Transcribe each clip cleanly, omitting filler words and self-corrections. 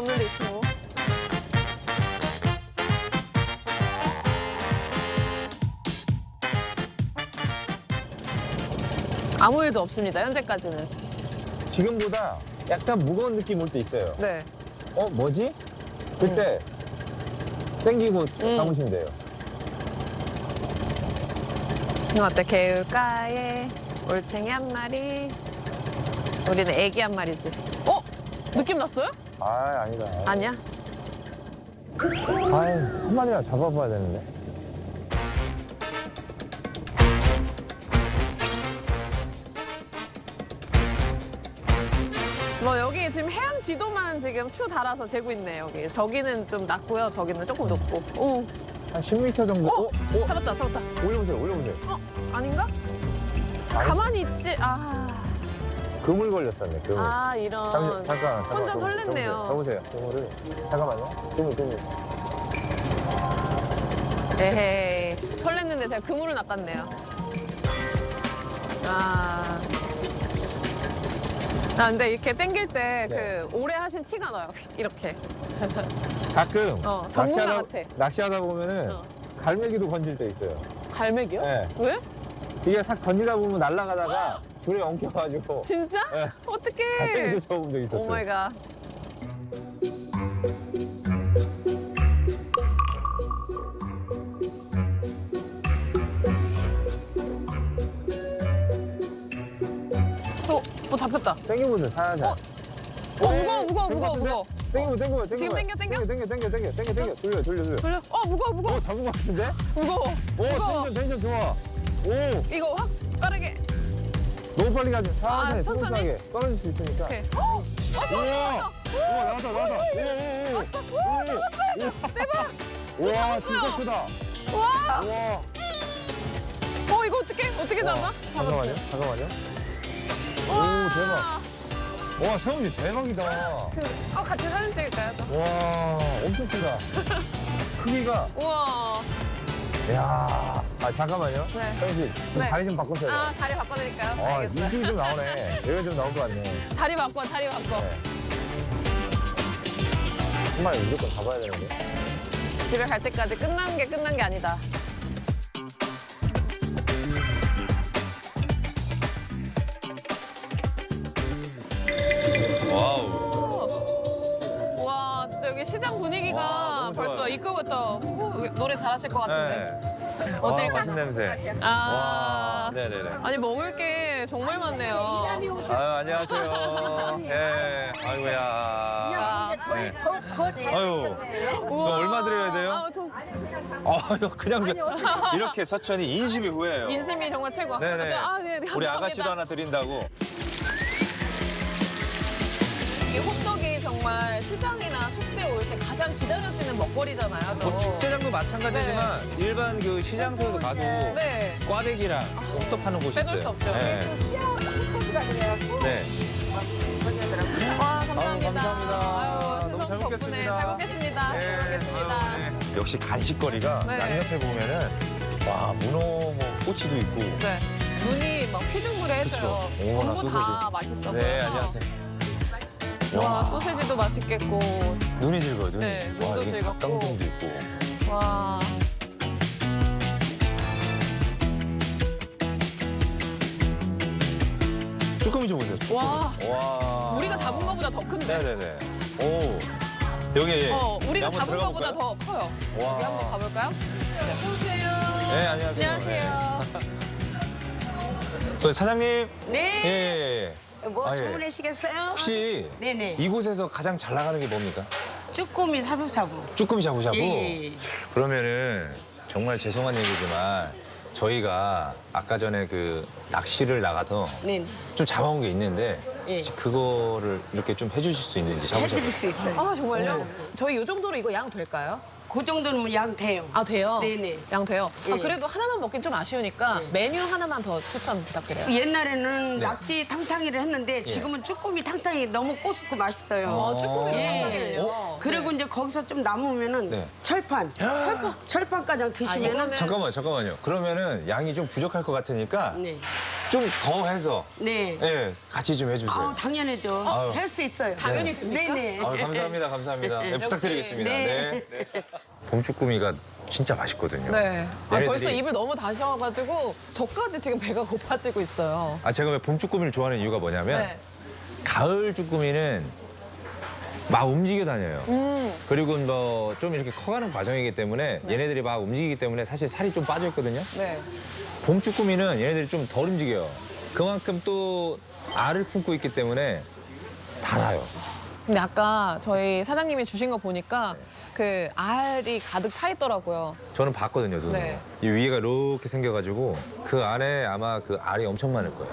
없는데 있지 뭐. 아무 일도 없습니다, 현재까지는. 지금보다 약간 무거운 느낌 올 때 있어요. 네. 뭐지? 그때 땡기고 감으시면 돼요. 이거 어때? 개울가에 올챙이 한 마리. 우리는 애기 한 마리지. 느낌 났어요? 아니다. 아니야? 한 마리나 잡아봐야 되는데. 뭐 여기 지금 해안 지도만 지금 추 달아서 재고 있네 여기. 저기는 좀 낮고요. 저기는 조금 높고. 오. 한 10m 정도? 잡았다. 올려보세요. 아닌가? 가만히 있지. 그물 걸렸었네, 그물. 이런. 잠깐. 혼자 설렜네요. 잡으세요, 그물을. 잠깐만요. 그물. 에헤이. 설렜는데 제가 그물을 낚았네요. 근데 이렇게 땡길 때 네. 오래 하신 티가 나요. 이렇게. 가끔 전문가 같아. 낚시하다 보면은 갈매기도 건질 때 있어요. 갈매기요? 네. 왜? 이게 싹 던지다 보면 날아가다가 줄에 엉켜가지고. 진짜? 네. 어떡해. 갈매기도 잡은 적 있었어요. 오마이갓. 잡혔다. 땡겨보세요, 살살. 무거워. 땡겨. 지금 땡겨? 땡겨. 돌려. 돌려. 무거워. 잡은 것 같은데? 무거워. 텐션 좋아. 오, 이거 확 빠르게. 너무 빨리 가지. 살살, 천천히. 스무스하게 떨어질 수 있으니까. 오케이. 우와, 나왔다. 대박. 우와, 진짜 크다. 와. 우와. 이거 어떻게 잡아? 잠깐만요. 오, 대박. 와, 세훈이 대박이다. 같이 사진 찍을까요? 또? 와, 엄청 크다. 크기가. 우와. 이야. 잠깐만요. 네. 세훈 씨, 지금 네. 자리 좀 바꾸세요. 자리 바꿔드릴까요? 알겠어요. 느낌이 좀 나오네. 여기가 좀 나올 것 같네. 자리 바꿔. 네. 한 마리 무조건 잡아야 되는데. 집에 갈 때까지 끝난 게 아니다. 와우. 와, 진짜 여기 시장 분위기가 와, 벌써 좋아요. 입구부터 여기 노래 잘하실 것 같은데. 네. 어때요? 맛있는 냄새. 네네네. 아니, 먹을 게 정말 많네요. 안녕하세요. 예. 아이고야. 네. 아유, 이거 얼마 드려야 돼요? 그냥 이렇게 서천이 인심이 후회해요. 인심이 정말 최고. 네네. 네, 우리 감사합니다. 아가씨도 하나 드린다고. 이 호떡이 정말 시장이나 축제 올 때 가장 기다려지는 먹거리잖아요. 또. 뭐 축제장도 마찬가지지만 일반 그 시장터에도 가도 네. 꽈배기랑 호떡 파는 곳이 빼놓을 있어요. 수 없죠. 네. 네. 와, 감사합니다. 감사합니다. 너무 잘 덕분에 먹겠습니다. 잘 먹겠습니다. 네. 잘 먹겠습니다. 역시 간식거리가 네. 양옆에 보면은 와 문어 뭐 꼬치도 있고. 네. 눈이 막 휘둥그레해져요. 그쵸. 오, 나 전부 다 소세지. 맛있어. 네, 보여서. 안녕하세요. 와, 소세지도 맛있겠고. 눈이 즐거워, 눈이. 네, 눈도 여기 즐겁고. 닭강정도 있고. 와. 쭈꾸미 좀 보세요. 쭈꾸미. 와. 우리가 잡은 거보다 더 큰데? 네네네. 오. 여기 우리가 한번 잡은 들어가 거보다 볼까요? 더 커요. 와. 여기 한번 가볼까요? 네, 안녕하세요. 안녕하세요. 사장님. 네. 예. 뭐 아, 예. 주문하시겠어요? 혹시 네네. 이곳에서 가장 잘 나가는 게 뭡니까? 쭈꾸미 사부사부. 쭈꾸미 샤브샤브? 예. 그러면은 정말 죄송한 얘기지만 저희가 아까 전에 그 낚시를 나가서 네. 좀 잡아온 게 있는데 예. 혹시 그거를 이렇게 좀 해주실 수 있는지 샤브샤브. 해드릴 수 있어요. 정말요? 저희 이 정도로 이거 양 될까요? 그 정도는 양 돼요. 돼요? 네네. 양 돼요? 예. 그래도 하나만 먹긴 좀 아쉬우니까 메뉴 하나만 더 추천 부탁드려요. 옛날에는 낙지 탕탕이를 했는데 지금은 쭈꾸미 탕탕이 너무 꼬숩고 맛있어요. 쭈꾸미 예. 탕탕이요. 그리고 이제 거기서 좀 남으면은 네. 철판. 철판까지 드시면은 이거는- 잠깐만요. 그러면은 양이 좀 부족할 것 같으니까 네. 좀 더 해서 네. 예, 같이 좀 해주세요. 아우, 당연하죠. 아유. 할 수 있어요. 당연히 됩니까? 네네. 감사합니다, 감사합니다. 네, 부탁드리겠습니다. 네. 네. 봄쭈꾸미가 진짜 맛있거든요. 네. 아, 얘네들이- 벌써 입을 너무 다셔가지고 저까지 지금 배가 고파지고 있어요. 제가 왜 봄쭈꾸미를 좋아하는 이유가 뭐냐면 네. 가을 쭈꾸미는 막 움직여 다녀요. 그리고 뭐 좀 이렇게 커가는 과정이기 때문에 얘네들이 막 움직이기 때문에 사실 살이 좀 빠져 있거든요. 네. 봄쭈꾸미는 얘네들이 좀 덜 움직여요. 그만큼 또 알을 품고 있기 때문에 달아요. 근데 아까 저희 사장님이 주신 거 보니까 그 알이 가득 차 있더라고요. 저는 봤거든요, 눈으로. 네. 이 위에가 이렇게 생겨가지고 그 안에 아마 그 알이 엄청 많을 거예요.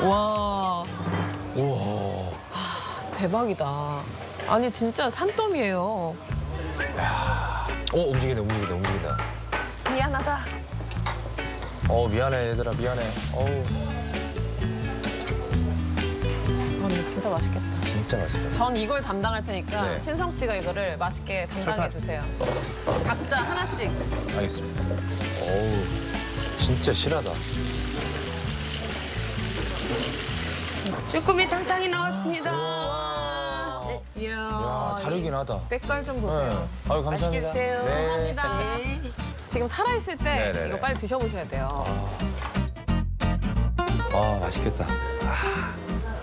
와, 우와. 대박이다. 아니 진짜 산더미예요. 움직이네, 움직이네, 움직이다. 미안하다. 미안해, 얘들아, 미안해. 아, 근데 진짜 맛있겠다. 진짜 맛있다. 전 이걸 담당할 테니까 네. 신성 씨가 이거를 맛있게 담당해 주세요. 각자 하나씩. 알겠습니다. 진짜 실하다. 쭈꾸미 탕탕이 나왔습니다. 이야, 야, 다르긴 하다. 때깔 좀 보세요. 네. 아유, 맛있게 감사합니다. 드세요. 네. 감사합니다. 네. 지금 살아있을 때 네네네. 이거 빨리 드셔보셔야 돼요. 맛있겠다.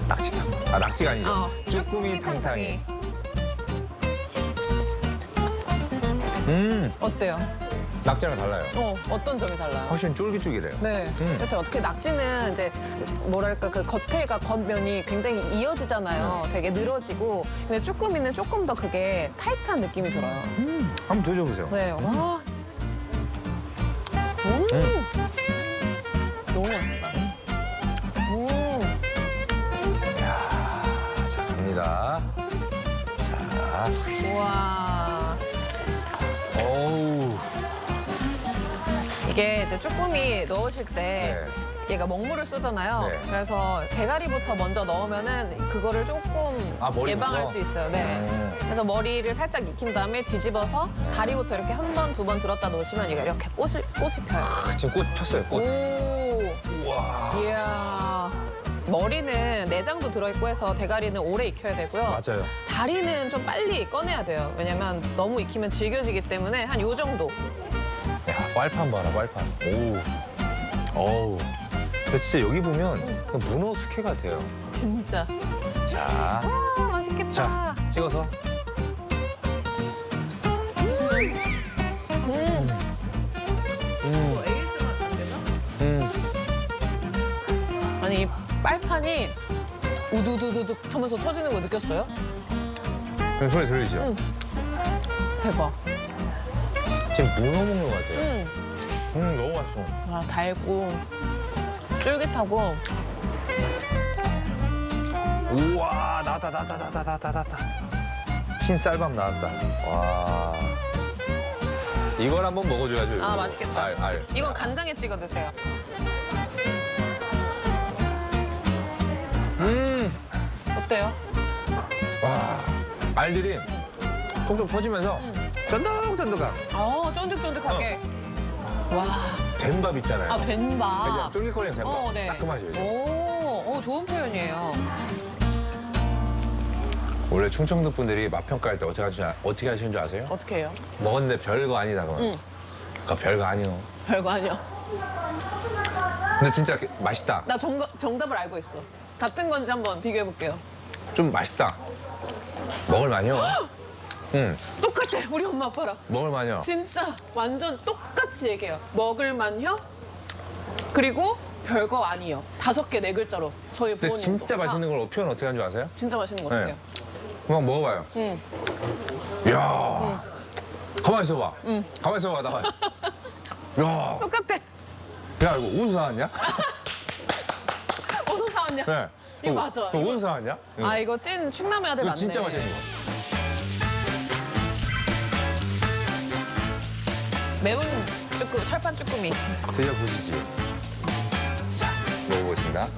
낙지탕. 낙지가 아니죠. 쭈꾸미 탕탕이. 어때요? 낙지랑 달라요. 어떤 점이 달라요? 훨씬 쫄깃쫄깃해요. 네. 그렇죠. 어떻게 낙지는 이제 뭐랄까 그 겉에가 겉면이 굉장히 이어지잖아요. 되게 늘어지고. 근데 쭈꾸미는 조금 더 그게 타이트한 느낌이 들어요. 한번 드셔보세요. 네. 와. 너무 맛있다. 자, 갑니다. 자, 우와. 어우. 이게 이제 쭈꾸미 넣으실 때 얘가 먹물을 쏘잖아요. 네. 그래서 대가리부터 먼저 넣으면은 그거를 조금 머리부터? 예방할 수 있어요. 네. 그래서 머리를 살짝 익힌 다음에 뒤집어서 다리부터 이렇게 한 번, 두 번 들었다 놓으시면 얘가 이렇게 꽃이 펴요. 지금 꽃 폈어요, 꽃. 오. 우와. 이야. 머리는 내장도 들어있고 해서 대가리는 오래 익혀야 되고요. 맞아요. 다리는 좀 빨리 꺼내야 돼요. 왜냐면 너무 익히면 질겨지기 때문에 한 요 정도. 야, 왈판 봐라, 왈판. 어우. 근데 진짜 여기 보면 문어 숙회 같아요. 진짜. 자, 아, 맛있겠다. 자, 찍어서. 아니 이 빨판이 우두두두둑 하면서 터지는 거 느꼈어요? 그럼 소리 들리죠? 대박. 지금 문어 먹는 것 같아요. 너무 맛있어. 아, 달고 쫄깃하고. 우와, 나왔다. 흰 쌀밥 나왔다. 와. 이걸 한번 먹어줘야죠. 이거. 아, 맛있겠다. 알. 이건 간장에 찍어 드세요. 어때요? 와. 알들이 톡톡 터지면서 쫀득쫀득한 쫀득쫀득하게. 와. 된밥 있잖아요. 아, 벤밥. 그냥 쫄깃거리는 된밥. 네. 딱 그 맛이에요. 오, 좋은 표현이에요. 원래 충청도 분들이 맛 평가할 때 어떻게 하시는 줄 아세요? 어떻게 해요? 먹었는데 별거 아니다 그러면. 그러니까 별거 아니요. 별거 아니야. 근데 진짜 맛있다. 나 정답을 알고 있어. 같은 건지 한번 비교해 볼게요. 좀 맛있다. 먹을만요. 응, 똑같아, 우리 엄마 아빠랑. 먹을만요. 진짜 완전 똑같이 얘기해요. 먹을만요? 그리고 별거 아니에요. 5개, 4글자로. 저희 근데 부모님. 진짜 맛있는 걸 표현 어떻게 하는 줄 아세요? 진짜 맛있는 거 어떡해요? 한번 먹어봐요. 이야. 가만히 있어봐. 가만히 있어봐, 나와. 야. 똑같아. 야, 이거 어디서 사왔냐? 어디서 사왔냐? 네. 이거 맞아. 이거 어디서 사왔냐? 아, 이거 찐 충남의 아들 이거 맞네. 진짜 맛있는 거. 매운 쭈꾸미, 철판 쭈꾸미. 드셔보시지요. 자, 먹어보겠습니다.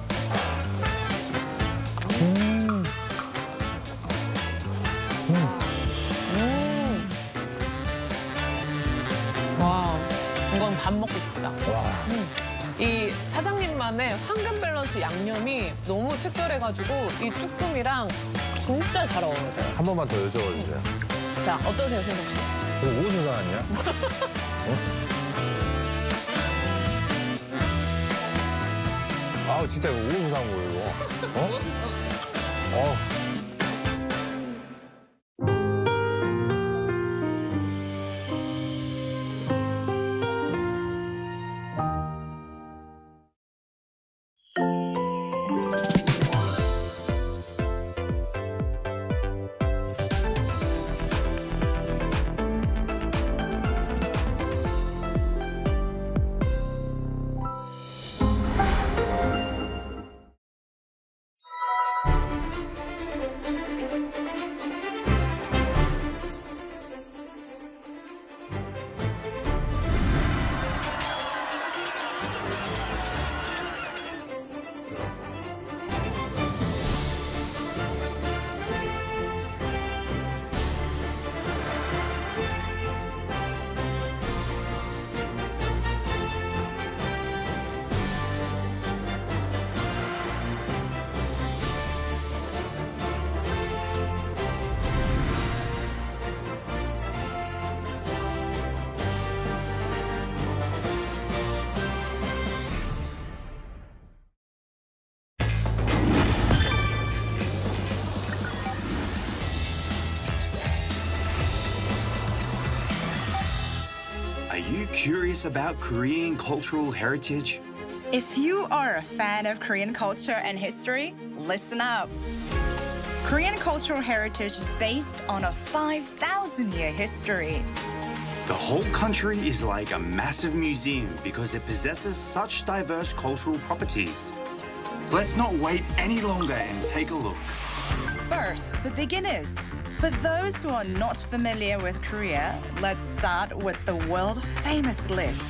와, 이건 밥 먹고 싶다. 와. 이 사장님만의 황금 밸런스 양념이 너무 특별해가지고 이 쭈꾸미랑 진짜 잘 어울려요. 한 번만 더 여쭤봐 주세요. 자, 어떠세요, 신동 씨? 이거 어디서 사왔냐? 아, 진짜 이거 어디서 산 거예요, 이거? 어? Are you curious about Korean cultural heritage? If you are a fan of Korean culture and history, listen up. Korean cultural heritage is based on a 5,000-year history. The whole country is like a massive museum because it possesses such diverse cultural properties. Let's not wait any longer and take a look. First, for beginners, for those who are not familiar with Korea, let's start with the world-famous list.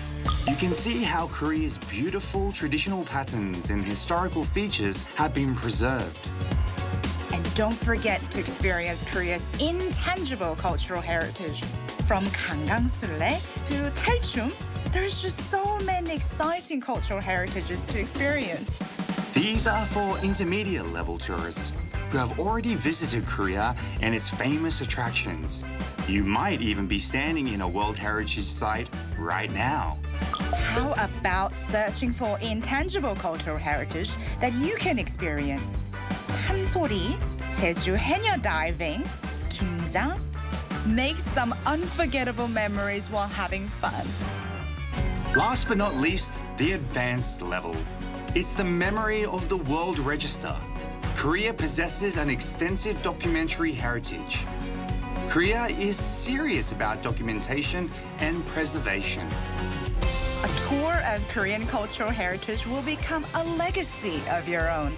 You can see how Korea's beautiful traditional patterns and historical features have been preserved. And don't forget to experience Korea's intangible cultural heritage. From Gangangsule to Talchum, there's just so many exciting cultural heritages to experience. These are for intermediate level tourists who have already visited Korea and its famous attractions. You might even be standing in a World Heritage Site right now. How about searching for intangible cultural heritage that you can experience? 한소리, 제주 해녀 diving, 김장. Make some unforgettable memories while having fun. Last but not least, the advanced level. It's the memory of the World Register. Korea possesses an extensive documentary heritage. Korea is serious about documentation and preservation. A tour of Korean cultural heritage will become a legacy of your own.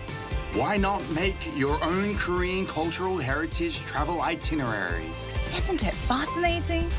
Why not make your own Korean cultural heritage travel itinerary? Isn't it fascinating?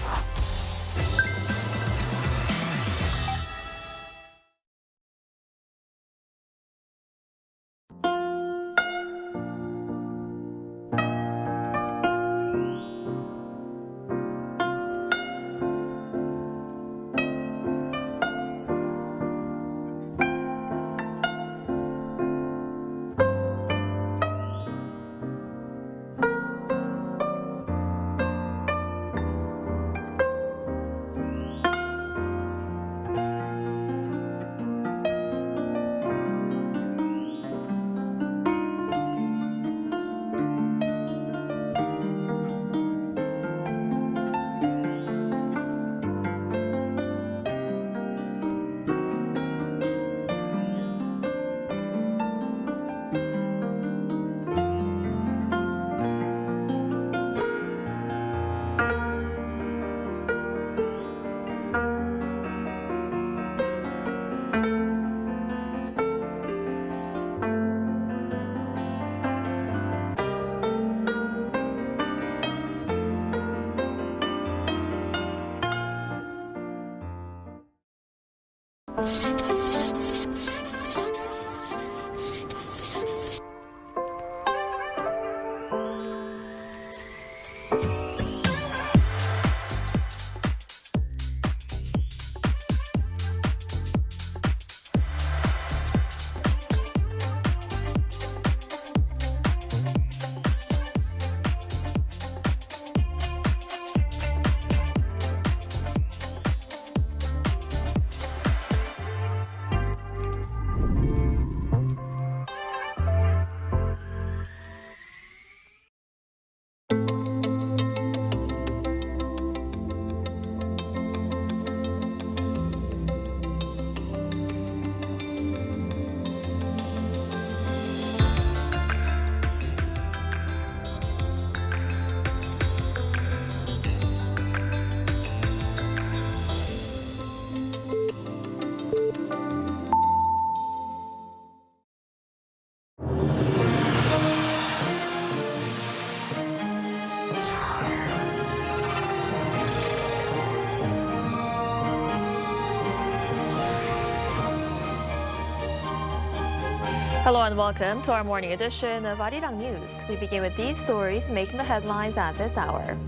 Hello and welcome to our morning edition of Arirang News. We begin with these stories making the headlines at this hour.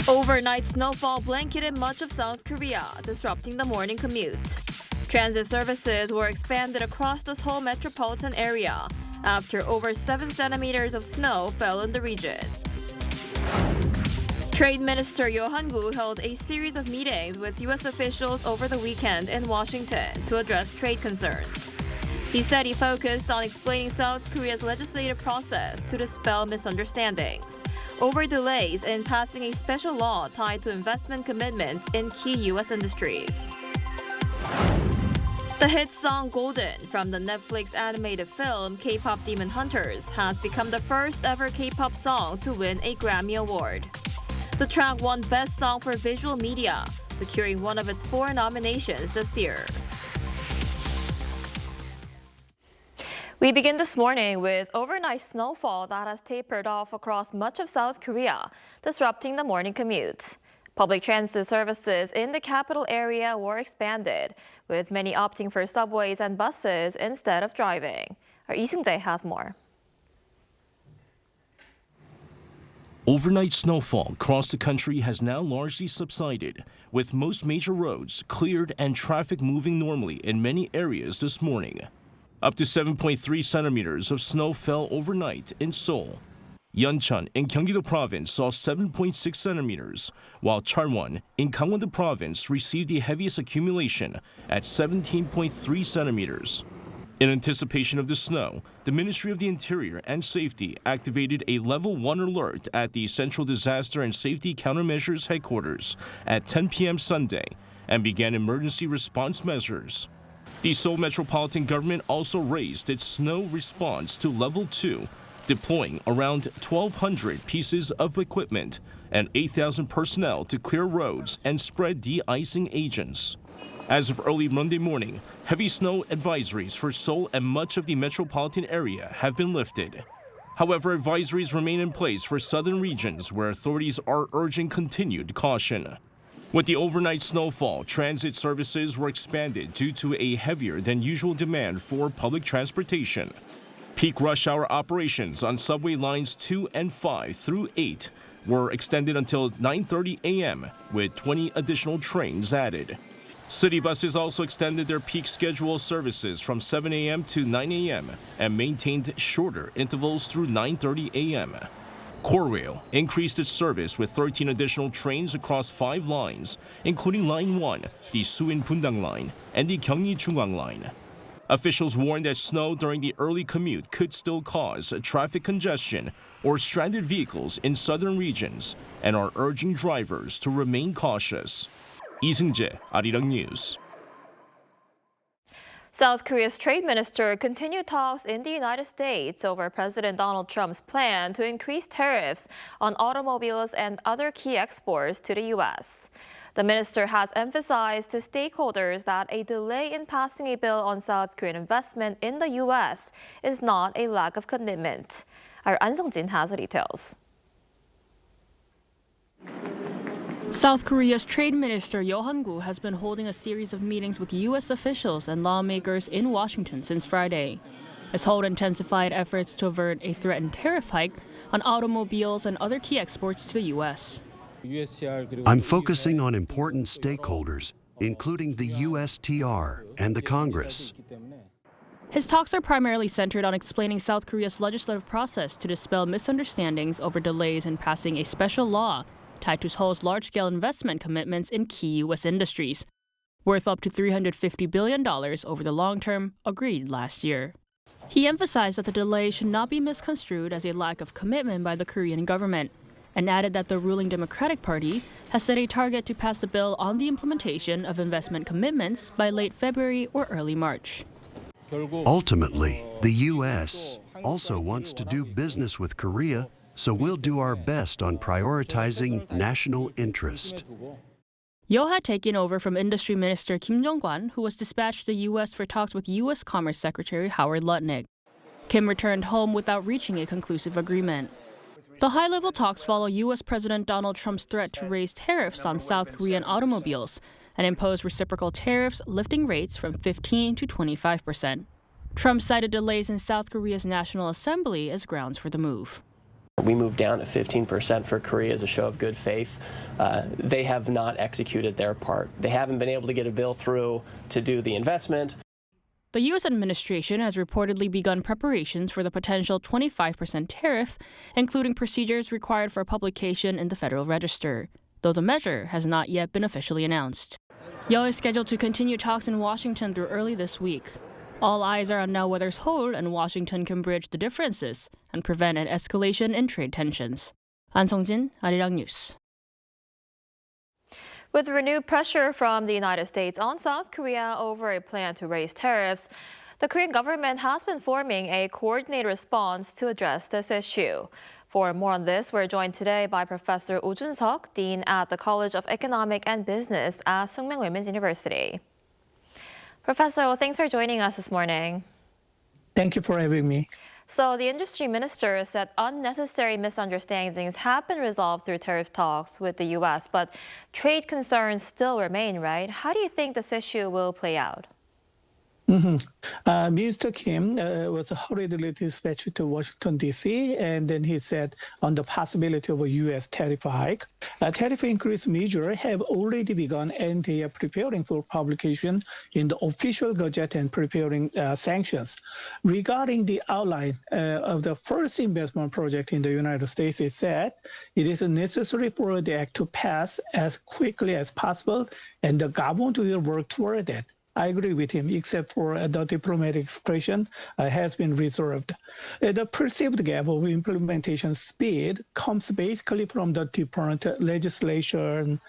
Overnight snowfall blanketed much of South Korea, disrupting the morning commute. Transit services were expanded across the Seoul metropolitan area after over 7 centimeters of snow fell in the region. Trade Minister Yo Han-gu held a series of meetings with U.S. officials over the weekend in Washington to address trade concerns. He said he focused on explaining South Korea's legislative process to dispel misunderstandings over delays in passing a special law tied to investment commitments in key U.S. industries. The hit song Golden from the Netflix animated film K-pop Demon Hunters has become the first ever K-pop song to win a Grammy Award. The track won Best Song for Visual Media, securing one of its 4 nominations this year. We begin this morning with overnight snowfall that has tapered off across much of South Korea, disrupting the morning commute. Public transit services in the capital area were expanded, with many opting for subways and buses instead of driving. Our Lee Seung-jae has more. Overnight snowfall across the country has now largely subsided, with most major roads cleared and traffic moving normally in many areas this morning. Up to 7.3 centimeters of snow fell overnight in Seoul. Yeoncheon in Gyeonggi-do Province saw 7.6 centimeters, while Charwon in Gangwon-do Province received the heaviest accumulation at 17.3 centimeters. In anticipation of the snow, the Ministry of the Interior and Safety activated a Level 1 alert at the Central Disaster and Safety Countermeasures Headquarters at 10 p.m. Sunday and began emergency response measures. The Seoul Metropolitan Government also raised its snow response to Level 2, deploying around 1,200 pieces of equipment and 8,000 personnel to clear roads and spread de-icing agents. As of early Monday morning, heavy snow advisories for Seoul and much of the metropolitan area have been lifted. However, advisories remain in place for southern regions where authorities are urging continued caution. With the overnight snowfall, transit services were expanded due to a heavier than usual demand for public transportation. Peak rush hour operations on subway lines 2 and 5 through 8 were extended until 9:30 a.m., with 20 additional trains added. City buses also extended their peak schedule services from 7 a.m. to 9 a.m. and maintained shorter intervals through 9:30 a.m. Korail increased its service with 13 additional trains across 5 lines, including Line 1, the Suin-Bundang Line, and the Gyeonggi-Jungang Line. Officials warned that snow during the early commute could still cause traffic congestion or stranded vehicles in southern regions and are urging drivers to remain cautious. Lee Seung-jae, Arirang News. South Korea's trade minister continued talks in the United States over President Donald Trump's plan to increase tariffs on automobiles and other key exports to the U.S. The minister has emphasized to stakeholders that a delay in passing a bill on South Korean investment in the U.S. is not a lack of commitment. Our An Sung-jin has the details. South Korea's Trade Minister Yo Han-gu has been holding a series of meetings with U.S. officials and lawmakers in Washington since Friday. As Seoul intensified efforts to avert a threatened tariff hike on automobiles and other key exports to the U.S. I'm focusing on important stakeholders, including the USTR and the Congress. His talks are primarily centered on explaining South Korea's legislative process to dispel misunderstandings over delays in passing a special law tied to Seoul's large-scale investment commitments in key U.S. industries, worth up to $350 billion over the long term, agreed last year. He emphasized that the delay should not be misconstrued as a lack of commitment by the Korean government, and added that the ruling Democratic Party has set a target to pass the bill on the implementation of investment commitments by late February or early March. Ultimately, the U.S. also wants to do business with Korea, so we'll do our best on prioritizing national interest. Yo had taken over from Industry Minister Kim Jong-kwan, who was dispatched to the U.S. for talks with U.S. Commerce Secretary Howard Lutnick. Kim returned home without reaching a conclusive agreement. The high-level talks follow U.S. President Donald Trump's threat to raise tariffs on South Korean automobiles and imposed reciprocal tariffs, lifting rates from 15% to 25%. Trump cited delays in South Korea's National Assembly as grounds for the move. We moved down to 15% for Korea as a show of good faith. They have not executed their part. They haven't been able to get a bill through to do the investment. The U.S. administration has reportedly begun preparations for the potential 25% tariff, including procedures required for publication in the Federal Register, though the measure has not yet been officially announced. Yeo is scheduled to continue talks in Washington through early this week. All eyes are on now whether Seoul and Washington can bridge the differences and prevent an escalation in trade tensions. An Sung-jin, Arirang News. With renewed pressure from the United States on South Korea over a plan to raise tariffs, the Korean government has been forming a coordinated response to address this issue. For more on this, we're joined today by Professor Oh Jun-seok, Dean at the College of Economic and Business at Sookmang Women's University. Professor, well, thanks for joining us this morning. Thank you for having me. So the industry minister said unnecessary misunderstandings have been resolved through tariff talks with the U.S., but trade concerns still remain, right? How do you think this issue will play out? Mr. Kim was hurriedly dispatched to Washington, D.C., and then he said on the possibility of a U.S. tariff hike. Tariff increase measures have already begun, and they are preparing for publication in the official gazette and preparing sanctions. Regarding the outline of the first investment project in the United States, it said it is necessary for the act to pass as quickly as possible, and the government will work toward it. I agree with him, except for the diplomatic expression has been reserved. The perceived gap of implementation speed comes basically from the different legislation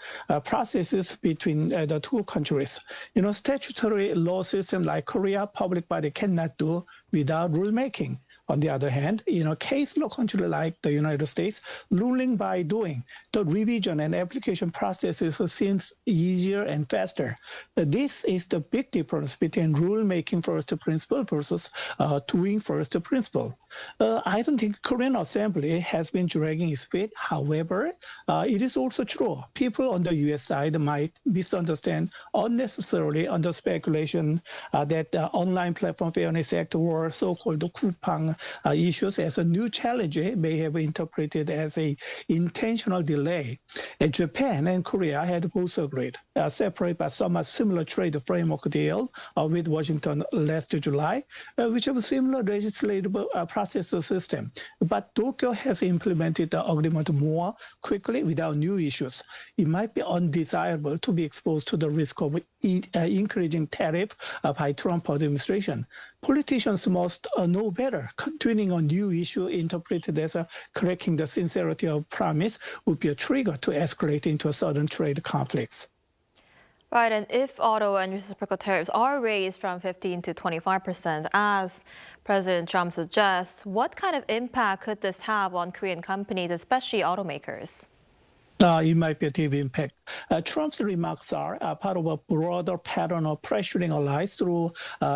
processes between the two countries. Statutory law system like Korea, public body cannot do without rulemaking. On the other hand, case law country like the United States, ruling by doing, the revision and application processes seems easier and faster. This is the big difference between rulemaking first principle versus doing first principle. I don't think Korean Assembly has been dragging its feet. However, it is also true. People on the U.S. side might misunderstand unnecessarily under speculation that the Online Platform Fairness Act or so-called Kupang issues as a new challenge may have interpreted as a intentional delay. Japan and Korea had both agreed, separate but somewhat similar trade framework deal with Washington last July, which have a similar legislative process system. But Tokyo has implemented the agreement more quickly without new issues. It might be undesirable to be exposed to the risk of increasing tariff by Trump administration. Politicians must know better. Continuing a new issue interpreted as correcting the sincerity of promise would be a trigger to escalate into a sudden trade conflicts. Right, and if auto and reciprocal tariffs are raised from 15% to 25%, as President Trump suggests, what kind of impact could this have on Korean companies, especially automakers? It might be a deep impact. Trump's remarks are part of a broader pattern of pressuring allies through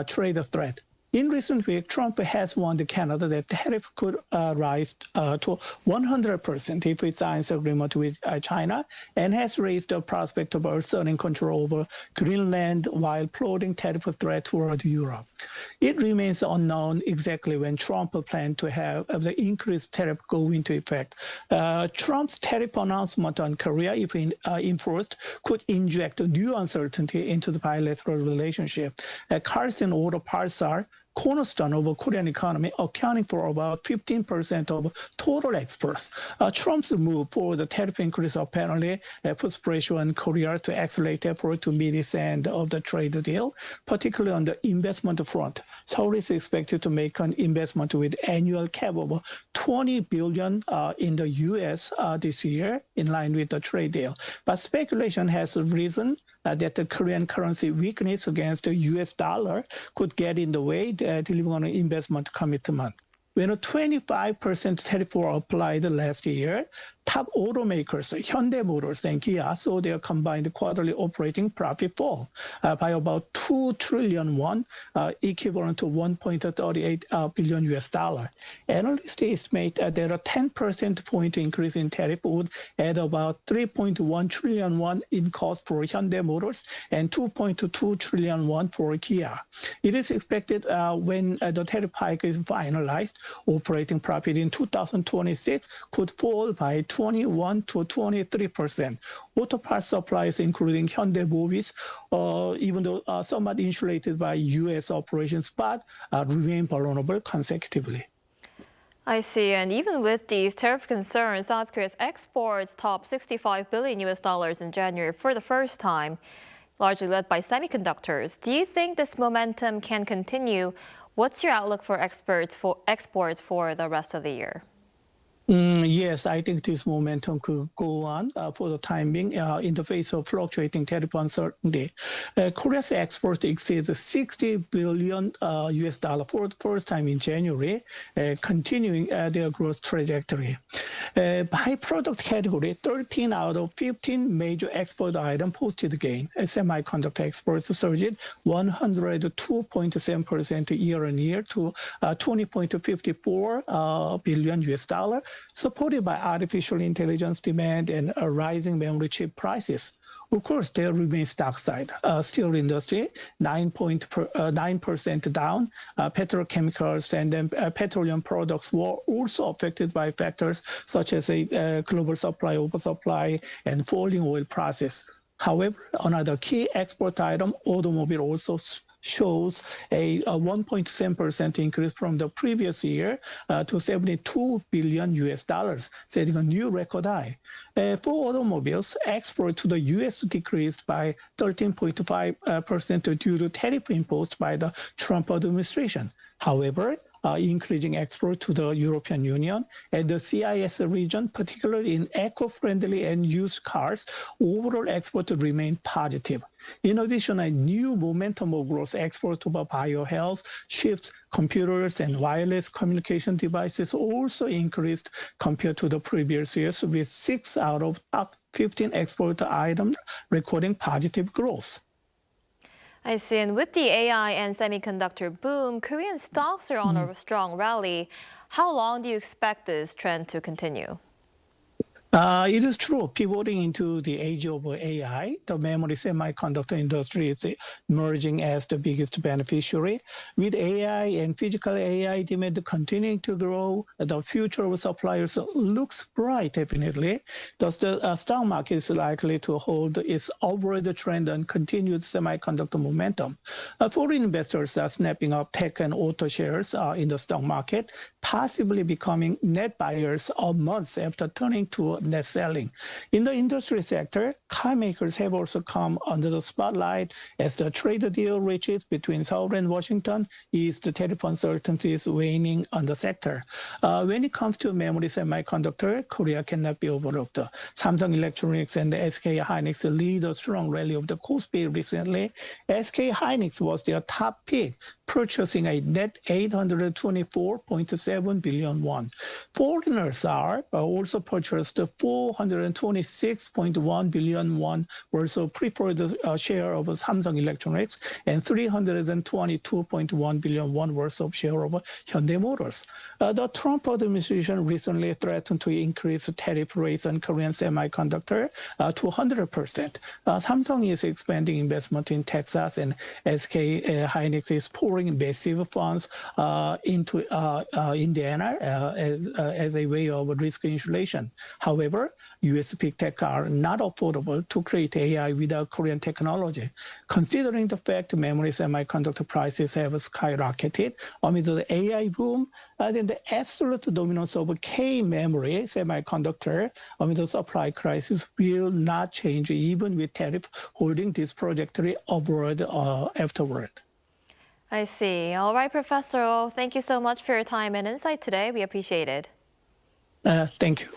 trade threat. In recent weeks, Trump has warned Canada that tariff could rise to 100% if it signs agreement with China, and has raised the prospect of asserting control over Greenland while floating tariff threat toward Europe. It remains unknown exactly when Trump planned to have the increased tariff go into effect. Trump's tariff announcement on Korea, if enforced, could inject new uncertainty into the bilateral relationship. Cars and auto parts are cornerstone of the Korean economy, accounting for about 15% of total exports. Trump's move for the tariff increase apparently puts pressure on Korea to accelerate effort to meet its end of the trade deal, particularly on the investment front. Seoul is expected to make an investment with annual cap of $20 billion in the U.S. This year, in line with the trade deal. But speculation has risen that the Korean currency weakness against the U.S. dollar could get in the way delivering on an investment commitment. when a 25% tariff were applied last year, top automakers, Hyundai Motors and Kia, saw their combined quarterly operating profit fall by about 2 trillion won, equivalent to 1.38 billion US dollar. Analysts estimate that a 10% point increase in tariff would add about 3.1 trillion won in cost for Hyundai Motors and 2.2 trillion won for Kia. It is expected when the tariff hike is finalized, operating profit in 2026 could fall by 21 to 23%. Auto parts suppliers, including Hyundai Mobis, even though somewhat insulated by U.S. operations, but remain vulnerable consecutively. I see. And even with these tariff concerns, South Korea's exports topped 65 billion US dollars in January for the first time, largely led by semiconductors. Do you think this momentum can continue? What's your outlook for exports for the rest of the year? Yes, I think this momentum could go on for the time being in the face of fluctuating tariff uncertainty. Korea's exports exceed 60 billion US dollar for the first time in January, continuing their growth trajectory. By product category, 13 out of 15 major export items posted gain. Semiconductor exports surged 102.7% year on year to 20.54 billion US dollar. Supported by artificial intelligence demand and rising memory chip prices. Of course, there remains dark side. Steel industry, 9% down. Petrochemicals and petroleum products were also affected by factors such as a global supply oversupply and falling oil prices. However, another key export item, automobile, also shows a 1.7% increase from the previous year to 72 billion US dollars, setting a new record high. For automobiles, export to the US decreased by 13.5% due to tariff imposed by the Trump administration. However, increasing export to the European Union and the CIS region, particularly in eco-friendly and used cars, overall export remain positive. In addition, a new momentum of growth export of biohealth, chips, computers, and wireless communication devices also increased compared to the previous years, with 6 out of top 15 export items recording positive growth. I see. And with the AI and semiconductor boom, Korean stocks are on a strong rally. How long do you expect this trend to continue? It is true. Pivoting into the age of AI, the memory semiconductor industry is emerging as the biggest beneficiary. With AI and physical AI demand continuing to grow, the future of suppliers looks bright, definitely. Thus, the stock market is likely to hold its upward trend and continued semiconductor momentum. Foreign investors are snapping up tech and auto shares in the stock market, possibly becoming net buyers of months after turning to net selling. In the industry sector, car makers have also come under the spotlight as the trade deal reaches between Seoul and Washington eased the tariff uncertainties waning on the sector. When it comes to memory semiconductor, Korea cannot be overlooked. Samsung Electronics and SK Hynix lead a strong rally of the Kospi recently. SK Hynix was their top pick, purchasing a net 824.7 billion won. Foreigners are also purchased 426.1 billion won worth of preferred share of Samsung Electronics and 322.1 billion won worth of share of Hyundai Motors. The Trump administration recently threatened to increase tariff rates on Korean semiconductor to 100%. Samsung is expanding investment in Texas, and SK Hynix is pouring massive funds into Indiana as a way of risk insulation. However, U.S. big tech are not affordable to create AI without Korean technology. Considering the fact memory semiconductor prices have skyrocketed amid the AI boom, then the absolute dominance of K-memory semiconductor amid the supply crisis will not change even with tariff holding this trajectory upward afterward. I see. All right, Professor Oh, thank you so much for your time and insight today. We appreciate it. Thank you.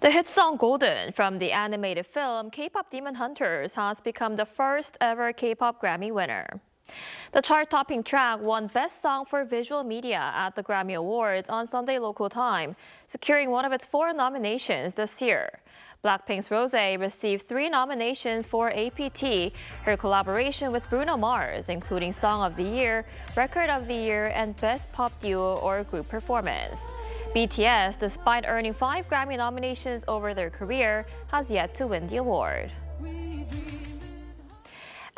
The hit song Golden from the animated film K-pop Demon Hunters has become the first ever K-pop Grammy winner. The chart-topping track won Best Song for Visual Media at the Grammy Awards on Sunday local time, securing one of its 4 nominations this year. Blackpink's Rosé received 3 nominations for APT, her collaboration with Bruno Mars, including Song of the Year, Record of the Year, and Best Pop Duo or Group Performance. BTS, despite earning 5 Grammy nominations over their career, has yet to win the award.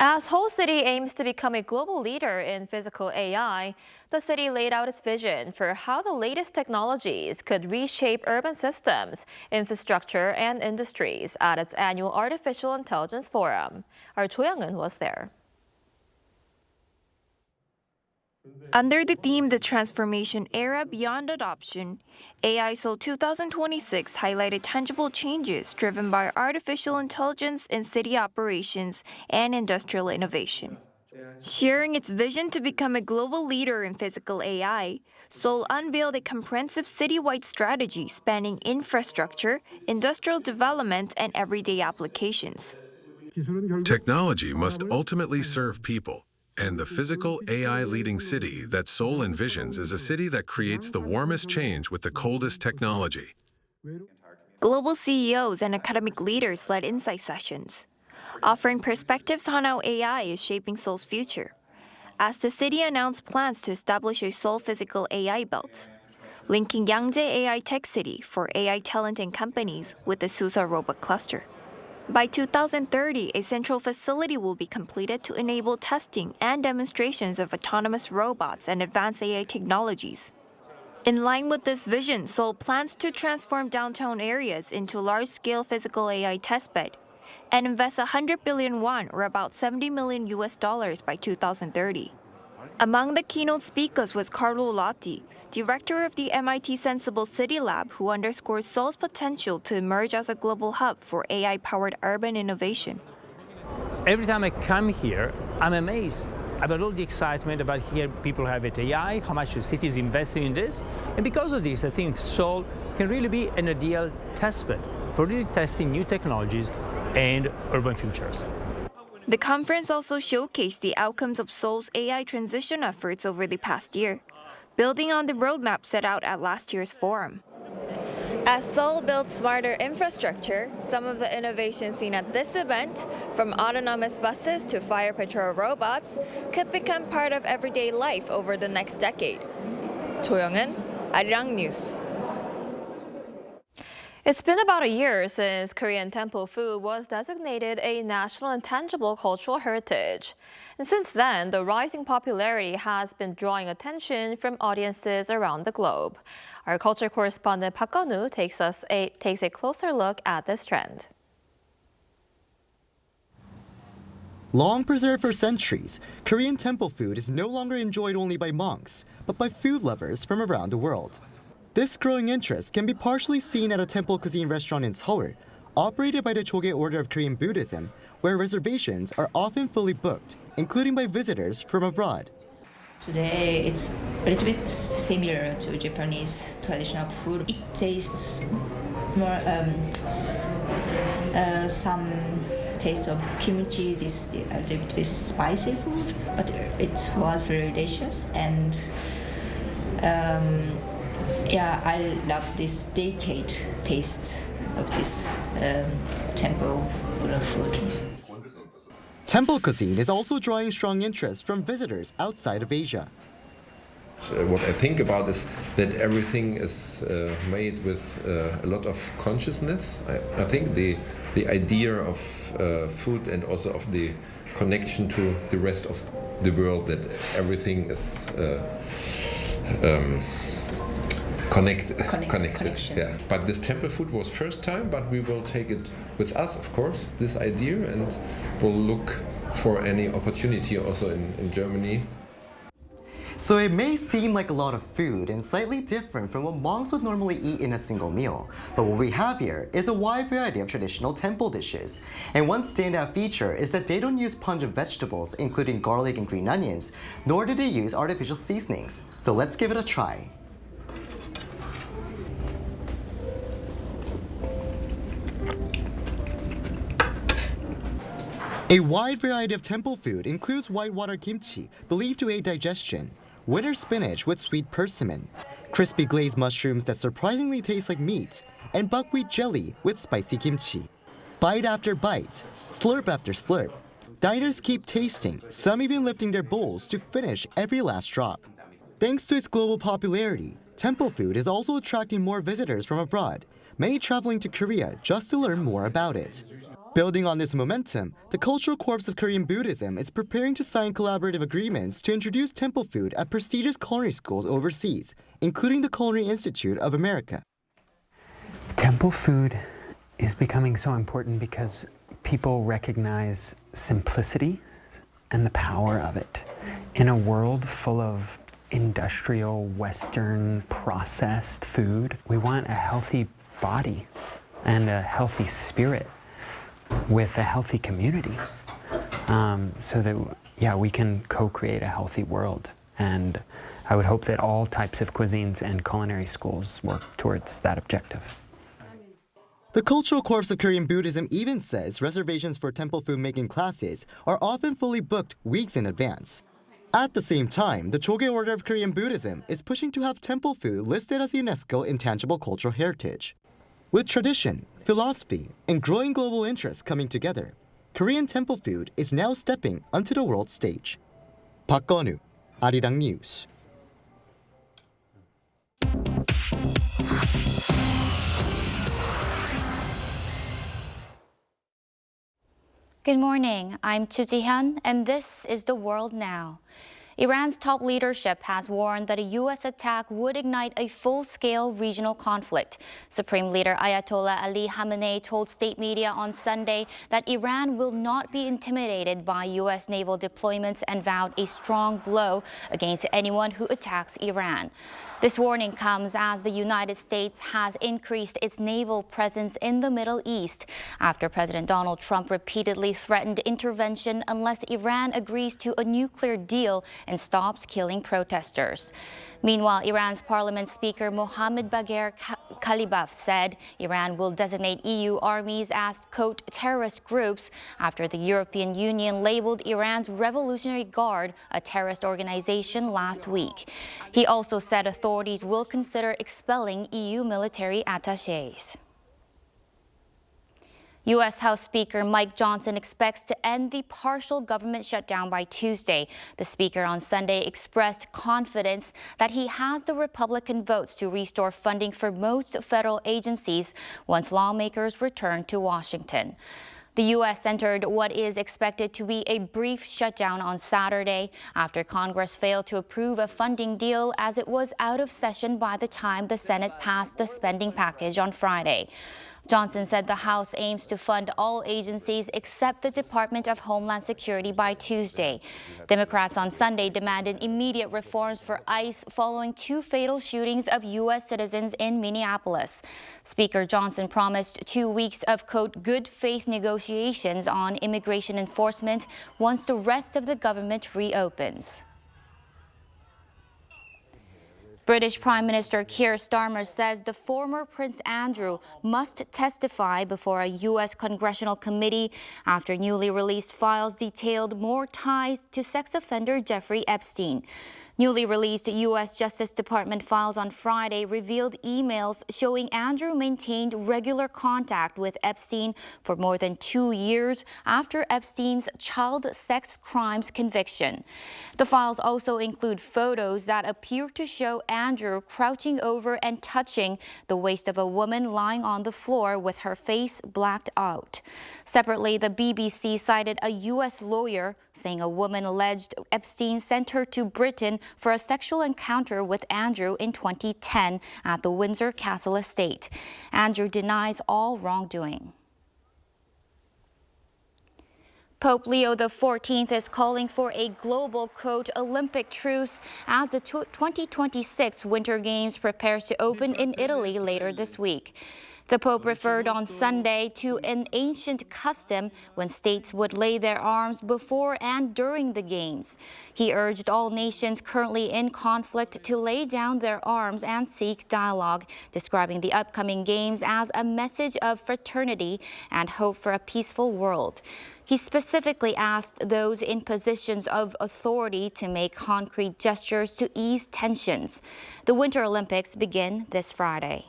As Seoul City aims to become a global leader in physical AI, the city laid out its vision for how the latest technologies could reshape urban systems, infrastructure, and industries at its annual Artificial Intelligence Forum. Our Cho Young-eun was there. Under the theme The Transformation Era Beyond Adoption, AI Seoul 2026 highlighted tangible changes driven by artificial intelligence in city operations and industrial innovation. Sharing its vision to become a global leader in physical AI, Seoul unveiled a comprehensive citywide strategy spanning infrastructure, industrial development, and everyday applications. Technology must ultimately serve people. And the physical AI leading city that Seoul envisions is a city that creates the warmest change with the coldest technology. Global CEOs and academic leaders led insight sessions, offering perspectives on how AI is shaping Seoul's future, as the city announced plans to establish a Seoul Physical AI Belt, linking Yangjae AI Tech City for AI talent and companies with the SEOUL robot cluster. By 2030, a central facility will be completed to enable testing and demonstrations of autonomous robots and advanced AI technologies. In line with this vision, Seoul plans to transform downtown areas into large-scale physical AI testbed and invest 100 billion won, or about $70 million by 2030. Among the keynote speakers was Carlo Lotti, director of the MIT Sensible City Lab, who underscores Seoul's potential to emerge as a global hub for AI-powered urban innovation. Every time I come here, I'm amazed about all the excitement about here people have at AI, how much the city is investing in this. And because of this, I think Seoul can really be an ideal testbed for really testing new technologies and urban futures. The conference also showcased the outcomes of Seoul's AI transition efforts over the past year, building on the roadmap set out at last year's forum. As Seoul builds smarter infrastructure, some of the innovations seen at this event, from autonomous buses to fire patrol robots, could become part of everyday life over the next decade. Cho Young-eun, Arirang News. It's been about a year since Korean temple food was designated a national intangible cultural heritage. And since then, the rising popularity has been drawing attention from audiences around the globe. Our culture correspondent Park Geon-woo takes a closer look at this trend. Long preserved for centuries, Korean temple food is no longer enjoyed only by monks, but by food lovers from around the world. This growing interest can be partially seen at a temple cuisine restaurant in Seoul, operated by the Choge Order of Korean Buddhism, where reservations are often fully booked, including by visitors from abroad. Today, it's a little bit similar to Japanese traditional food. It tastes more some taste of kimchi, this a little bit spicy food, but it was very delicious. And yeah, I love this delicate taste of this temple food. Temple cuisine is also drawing strong interest from visitors outside of Asia. What I think about is that everything is made with a lot of consciousness. I think the idea of food and also of the connection to the rest of the world, that everything is connected. Yeah. But this temple food was first time, but we will take it with us, of course, this idea, and we'll look for any opportunity also in Germany. So it may seem like a lot of food and slightly different from what monks would normally eat in a single meal, but what we have here is a wide variety of traditional temple dishes. And one standout feature is that they don't use pungent vegetables, including garlic and green onions, nor do they use artificial seasonings. So let's give it a try. A wide variety of temple food includes whitewater kimchi, believed to aid digestion, winter spinach with sweet persimmon, crispy glazed mushrooms that surprisingly taste like meat, and buckwheat jelly with spicy kimchi. Bite after bite, slurp after slurp, diners keep tasting, some even lifting their bowls to finish every last drop. Thanks to its global popularity, temple food is also attracting more visitors from abroad, many traveling to Korea just to learn more about it. Building on this momentum, the Cultural Corps of Korean Buddhism is preparing to sign collaborative agreements to introduce temple food at prestigious culinary schools overseas, including the Culinary Institute of America. Temple food is becoming so important because people recognize simplicity and the power of it. In a world full of industrial, Western, processed food, we want a healthy body and a healthy spirit with a healthy community, so that we can co-create a healthy world. And I would hope that all types of cuisines and culinary schools work towards that objective. The Cultural Corps of Korean Buddhism even says reservations for temple food making classes are often fully booked weeks in advance. At the same time, the Choge Order of Korean Buddhism is pushing to have temple food listed as UNESCO Intangible Cultural Heritage. With tradition, philosophy, and growing global interest coming together, Korean temple food is now stepping onto the world stage. Park Gon-woo, Arirang News. Good morning, I'm Chu Ji-hyun, and this is The World Now. Iran's top leadership has warned that a U.S. attack would ignite a full-scale regional conflict. Supreme Leader Ayatollah Ali Khamenei told state media on Sunday that Iran will not be intimidated by U.S. naval deployments and vowed a strong blow against anyone who attacks Iran. This warning comes as the United States has increased its naval presence in the Middle East after President Donald Trump repeatedly threatened intervention unless Iran agrees to a nuclear deal and stops killing protesters. Meanwhile, Iran's parliament speaker Mohammad Bagher Khalibaf said Iran will designate EU armies as, quote, terrorist groups after the European Union labeled Iran's Revolutionary Guard a terrorist organization last week. He also said authorities will consider expelling EU military attachés. U.S. House Speaker Mike Johnson expects to end the partial government shutdown by Tuesday. The Speaker on Sunday expressed confidence that he has the Republican votes to restore funding for most federal agencies once lawmakers return to Washington. The U.S. entered what is expected to be a brief shutdown on Saturday after Congress failed to approve a funding deal as it was out of session by the time the Senate passed the spending package on Friday. Johnson said the House aims to fund all agencies except the Department of Homeland Security by Tuesday. Democrats on Sunday demanded immediate reforms for ICE following 2 fatal shootings of U.S. citizens in Minneapolis. Speaker Johnson promised 2 weeks of, quote, good faith negotiations on immigration enforcement once the rest of the government reopens. British Prime Minister Keir Starmer says the former Prince Andrew must testify before a U.S. congressional committee after newly released files detailed more ties to sex offender Jeffrey Epstein. Newly released U.S. Justice Department files on Friday revealed emails showing Andrew maintained regular contact with Epstein for more than 2 years after Epstein's child sex crimes conviction. The files also include photos that appear to show Andrew crouching over and touching the waist of a woman lying on the floor with her face blacked out. Separately, the BBC cited a U.S. lawyer saying a woman alleged Epstein sent her to Britain for a sexual encounter with Andrew in 2010 at the Windsor Castle estate. Andrew denies all wrongdoing. Pope Leo XIV is calling for a global, quote, Olympic truce as the 2026 Winter Games prepares to open in Italy later this week. The Pope referred on Sunday to an ancient custom when states would lay their arms before and during the Games. He urged all nations currently in conflict to lay down their arms and seek dialogue, describing the upcoming Games as a message of fraternity and hope for a peaceful world. He specifically asked those in positions of authority to make concrete gestures to ease tensions. The Winter Olympics begin this Friday.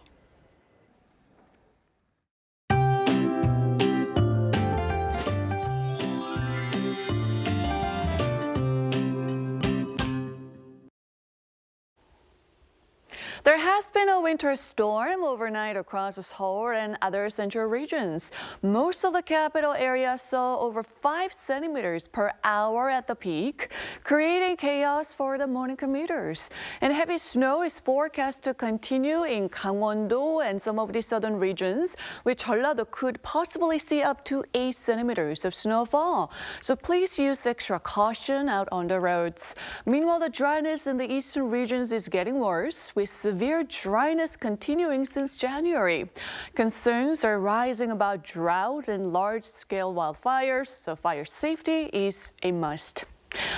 There has been a winter storm overnight across Seoul and other central regions. Most of the capital area saw over 5 centimeters per hour at the peak, creating chaos for the morning commuters. And heavy snow is forecast to continue in Gangwon-do and some of the southern regions, with Jeollado could possibly see up to 8 centimeters of snowfall. So please use extra caution out on the roads. Meanwhile, the dryness in the eastern regions is getting worse, with severe dryness continuing since January. Concerns are rising about drought and large-scale wildfires, so fire safety is a must.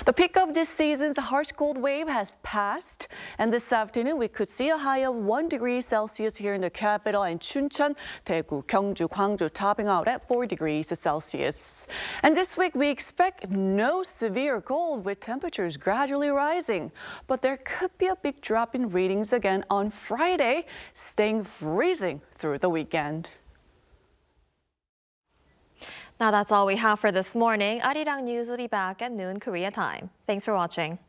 The peak of this season's harsh cold wave has passed, and this afternoon we could see a high of 1 degree Celsius here in the capital and Chuncheon, Daegu, Gyeongju, Gwangju topping out at 4 degrees Celsius. And this week we expect no severe cold with temperatures gradually rising, but there could be a big drop in readings again on Friday, staying freezing through the weekend. Now that's all we have for this morning. Arirang News will be back at noon Korea time. Thanks for watching.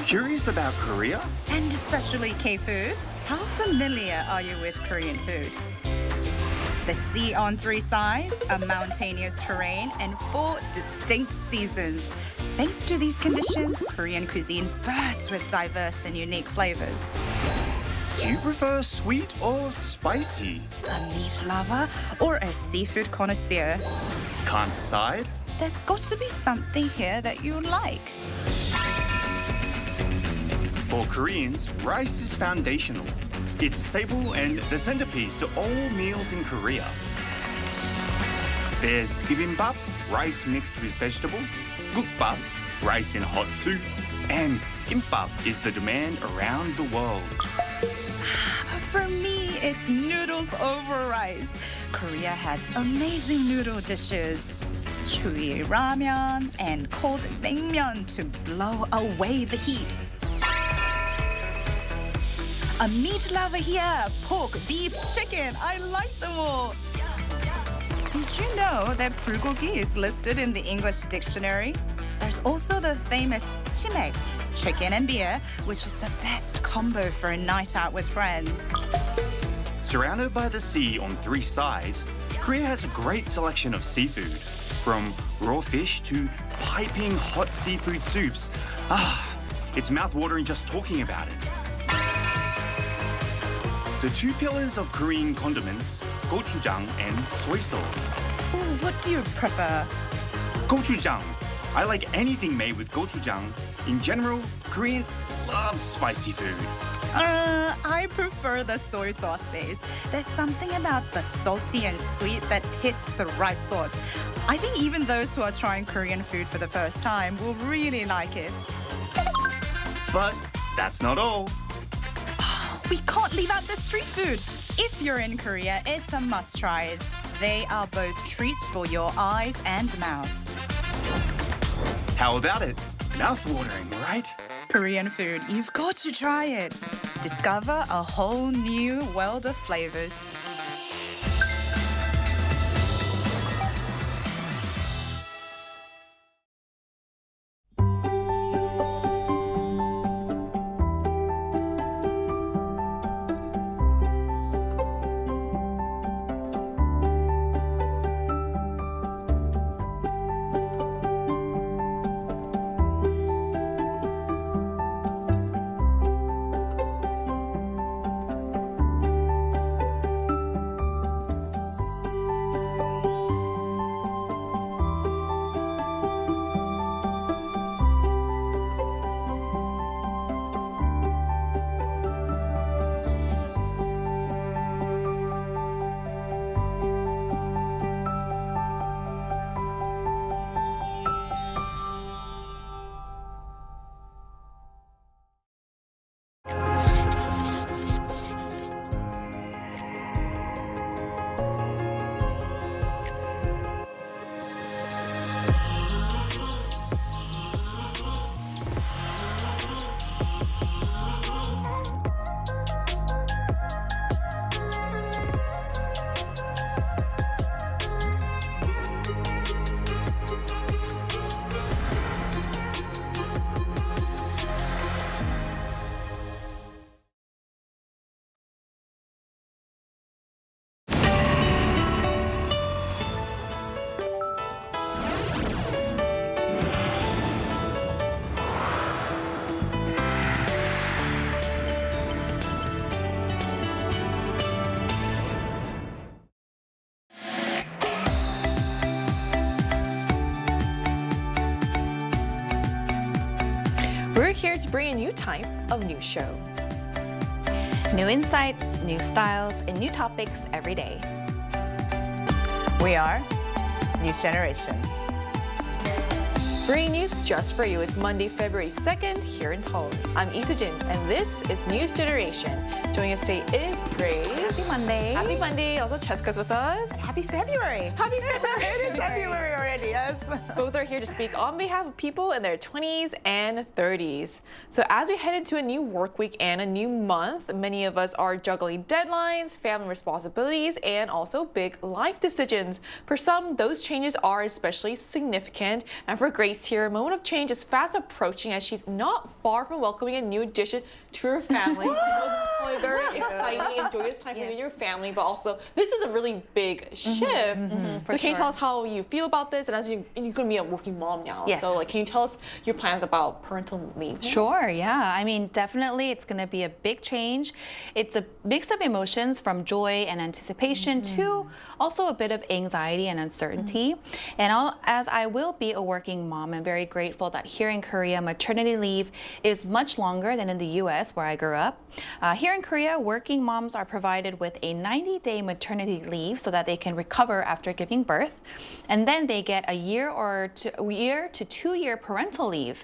Curious about Korea? And especially K-food? How familiar are you with Korean food? The sea on 3 sides, a mountainous terrain, and 4 distinct seasons. Thanks to these conditions, Korean cuisine bursts with diverse and unique flavors. Do you prefer sweet or spicy? A meat lover or a seafood connoisseur? Can't decide? There's got to be something here that you like. For Koreans, rice is foundational. It's a staple and the centerpiece to all meals in Korea. There's bibimbap, rice mixed with vegetables, gukbap, rice in hot soup, and kimbap is the demand around the world. For me, it's noodles over rice. Korea has amazing noodle dishes. Chuy ramen and cold naengmyeon to blow away the heat. A meat lover here, pork, beef, chicken, I like them all. Did you know that bulgogi is listed in the English dictionary? There's also the famous chimek, chicken and beer, which is the best combo for a night out with friends. Surrounded by the sea on 3 sides, Korea has a great selection of seafood, from raw fish to piping hot seafood soups. It's mouth-watering just talking about it. The 2 pillars of Korean condiments, gochujang and soy sauce. Ooh, what do you prefer? Gochujang. I like anything made with gochujang. In general, Koreans love spicy food. I prefer the soy sauce base. There's something about the salty and sweet that hits the right spot. I think even those who are trying Korean food for the first time will really like it. But that's not all. We can't leave out the street food. If you're in Korea, it's a must try. They are both treats for your eyes and mouth. How about it? Mouth-watering, right? Korean food, you've got to try it. Discover a whole new world of flavors. We're here to bring a new type of news show. New insights, new styles, and new topics every day. We are News Generation. Bringing news just for you. It's Monday, February 2nd here in Seoul. I'm Lee Soo-jin, and this is News Generation. Joining us today is Grace. Happy Monday. Happy Monday. Also, Cheska's with us. And happy February. Happy February. It is February already, yes. Both are here to speak on behalf of people in their 20s and 30s. So as we head into a new work week and a new month, many of us are juggling deadlines, family responsibilities, and also big life decisions. For some, those changes are especially significant. And for Grace here, a moment of change is fast approaching as she's not far from welcoming a new addition to her family. So I know this is probably a very exciting and joyous time for you and your family, but also this is a really big shift. So can you tell us how you feel about this? And as you're going to be a working mom now, so like, can you tell us your plans about parental leave? Sure, yeah. I mean, definitely it's going to be a big change. It's a mix of emotions from joy and anticipation to also a bit of anxiety and uncertainty. And as I will be a working mom, I'm very grateful that here in Korea, maternity leave is much longer than in the US where I grew up. Here in Korea, working moms are provided with a 90-day maternity leave so that they can recover after giving birth. And then they get a year to 2 year parental leave.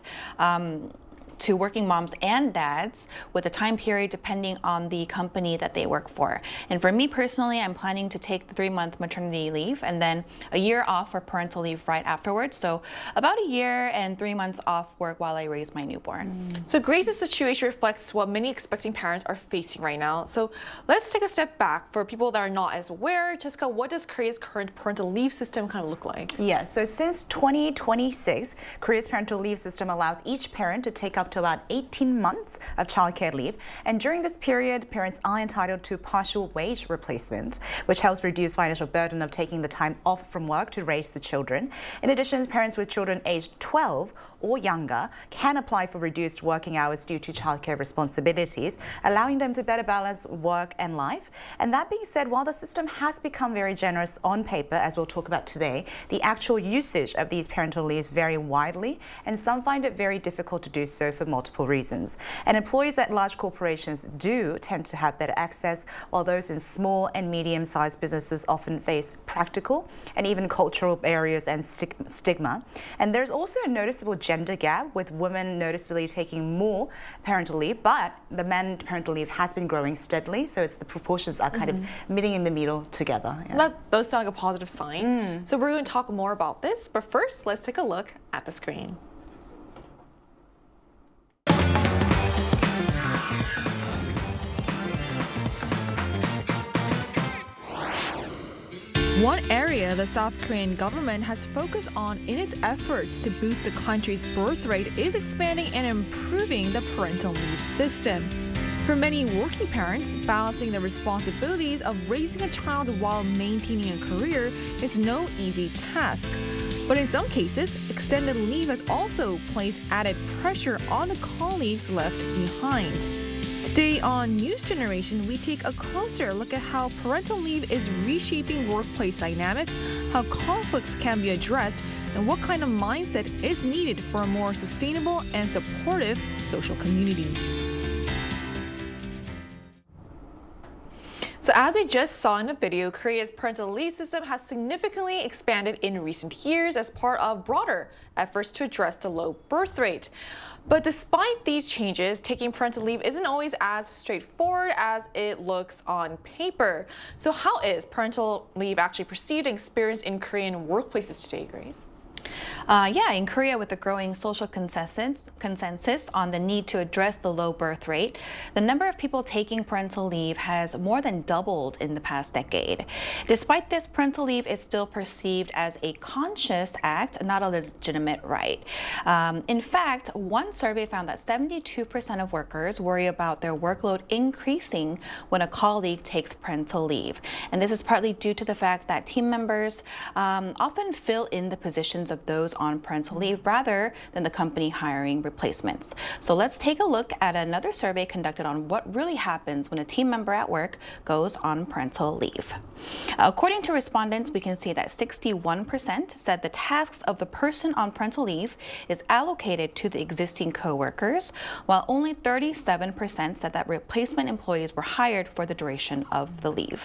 To working moms and dads with a time period depending on the company that they work for. And for me personally, I'm planning to take the 3-month maternity leave and then a year off for parental leave right afterwards. So about a year and 3 months off work while I raise my newborn. So Grace's situation reflects what many expecting parents are facing right now. So let's take a step back for people that are not as aware. Jessica, what does Korea's current parental leave system kind of look like? Yeah, so since 2026, Korea's parental leave system allows each parent to take up to about 18 months of childcare leave. And during this period, parents are entitled to partial wage replacement, which helps reduce financial burden of taking the time off from work to raise the children. In addition, parents with children aged 12 or younger can apply for reduced working hours due to childcare responsibilities, allowing them to better balance work and life. And that being said, while the system has become very generous on paper, as we'll talk about today, the actual usage of these parental leaves vary widely, and some find it very difficult to do so for multiple reasons. And employees at large corporations do tend to have better access, while those in small and medium-sized businesses often face practical and even cultural barriers and stigma. And there's also a noticeable gender gap, with women noticeably taking more parental leave, but the men parental leave has been growing steadily, so it's the proportions are kind of meeting in the middle together. Yeah. That does sound like a positive sign. So we're going to talk more about this, but first, let's take a look at the screen. One area the South Korean government has focused on in its efforts to boost the country's birth rate is expanding and improving the parental leave system. For many working parents, balancing the responsibilities of raising a child while maintaining a career is no easy task. But in some cases, extended leave has also placed added pressure on the colleagues left behind. Today on News Generation, we take a closer look at how parental leave is reshaping workplace dynamics, how conflicts can be addressed, and what kind of mindset is needed for a more sustainable and supportive social community. So as we just saw in the video, Korea's parental leave system has significantly expanded in recent years as part of broader efforts to address the low birth rate. But despite these changes, taking parental leave isn't always as straightforward as it looks on paper. So how is parental leave actually perceived and experienced in Korean workplaces today, Grace? Yeah, in Korea, with the growing social consensus on the need to address the low birth rate, the number of people taking parental leave has more than doubled in the past decade. Despite this, parental leave is still perceived as a conscious act, not a legitimate right. In fact, one survey found that 72% of workers worry about their workload increasing when a colleague takes parental leave. And this is partly due to the fact that team members often fill in the positions of those on parental leave rather than the company hiring replacements. So let's take a look at another survey conducted on what really happens when a team member at work goes on parental leave. According to respondents, we can see that 61% said the tasks of the person on parental leave is allocated to the existing co-workers, while only 37% said that replacement employees were hired for the duration of the leave.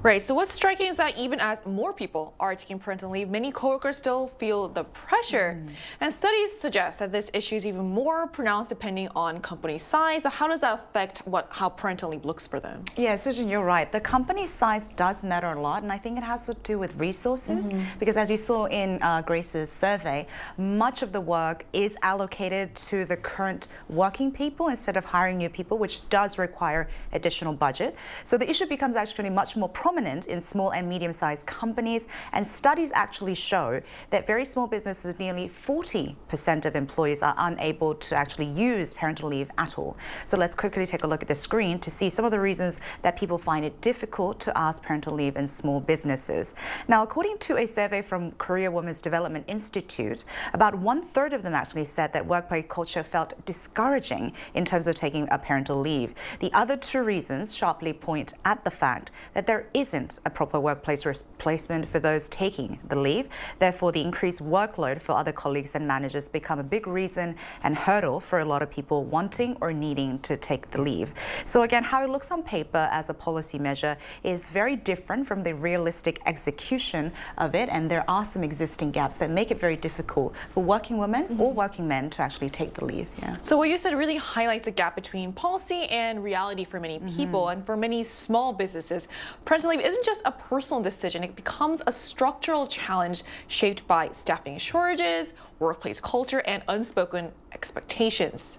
Right, so what's striking is that even as more people are taking parental leave, many coworkers still feel the pressure. And studies suggest that this issue is even more pronounced depending on company size. So how does that affect how parental leave looks for them? Yeah, Susan, you're right. The company size does matter a lot, and I think it has to do with resources. Because as you saw in Grace's survey, much of the work is allocated to the current working people instead of hiring new people, which does require additional budget. So the issue becomes actually much more prominent in small and medium-sized companies, and studies actually show that very small businesses, nearly 40% of employees are unable to actually use parental leave at all. So let's quickly take a look at the screen to see some of the reasons that people find it difficult to ask parental leave in small businesses. Now, according to a survey from Korea Women's Development Institute, about 1/3 of them actually said that workplace culture felt discouraging in terms of taking a parental leave. The other two reasons sharply point at the fact that there isn't a proper workplace replacement for those taking the leave. Therefore, the increased workload for other colleagues and managers become a big reason and hurdle for a lot of people wanting or needing to take the leave. So again, how it looks on paper as a policy measure is very different from the realistic execution of it, and there are some existing gaps that make it very difficult for working women or working men to actually take the leave. Yeah. So what you said really highlights a gap between policy and reality for many people, and for many small businesses, parental leave isn't just a personal decision, it becomes a structural challenge shaped by staffing shortages, workplace culture, and unspoken expectations.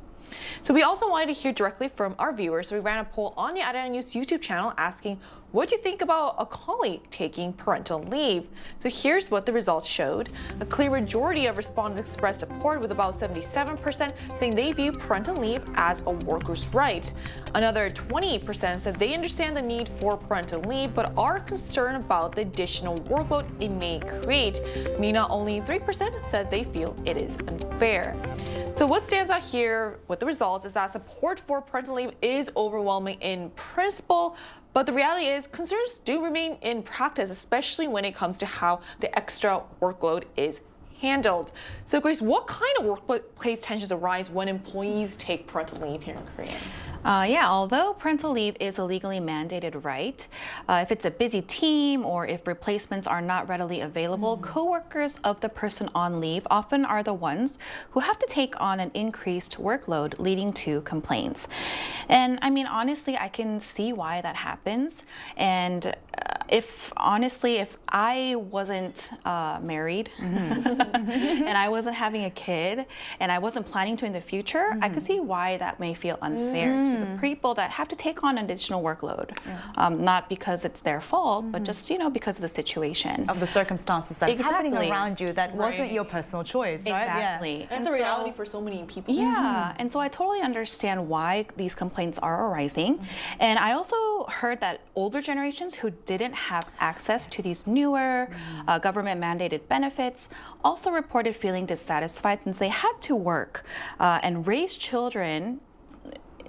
So we also wanted to hear directly from our viewers, so we ran a poll on the Arirang News YouTube channel asking, what do you think about a colleague taking parental leave? So here's what the results showed. A clear majority of respondents expressed support, with about 77% saying they view parental leave as a worker's right. Another 20% said they understand the need for parental leave but are concerned about the additional workload it may create. Meanwhile, only 3% said they feel it is unfair. So what stands out here with the results is that support for parental leave is overwhelming in principle, but the reality is concerns do remain in practice, especially when it comes to how the extra workload is handled. So Grace, what kind of workplace tensions arise when employees take parental leave here in Korea? Yeah, although parental leave is a legally mandated right, if it's a busy team or if replacements are not readily available, co-workers of the person on leave often are the ones who have to take on an increased workload, leading to complaints. And I mean, honestly, I can see why that happens. And if I wasn't married and I wasn't having a kid and I wasn't planning to in the future, I could see why that may feel unfair to the people that have to take on additional workload. Not because it's their fault, but just, because of the situation. Of the circumstances that's happening around you that wasn't your personal choice, right? Exactly. Yeah. And it's a reality for so many people. Yeah, and so I totally understand why these complaints are arising. And I also heard that older generations who didn't have access to these newer government-mandated benefits also reported feeling dissatisfied since they had to work and raise children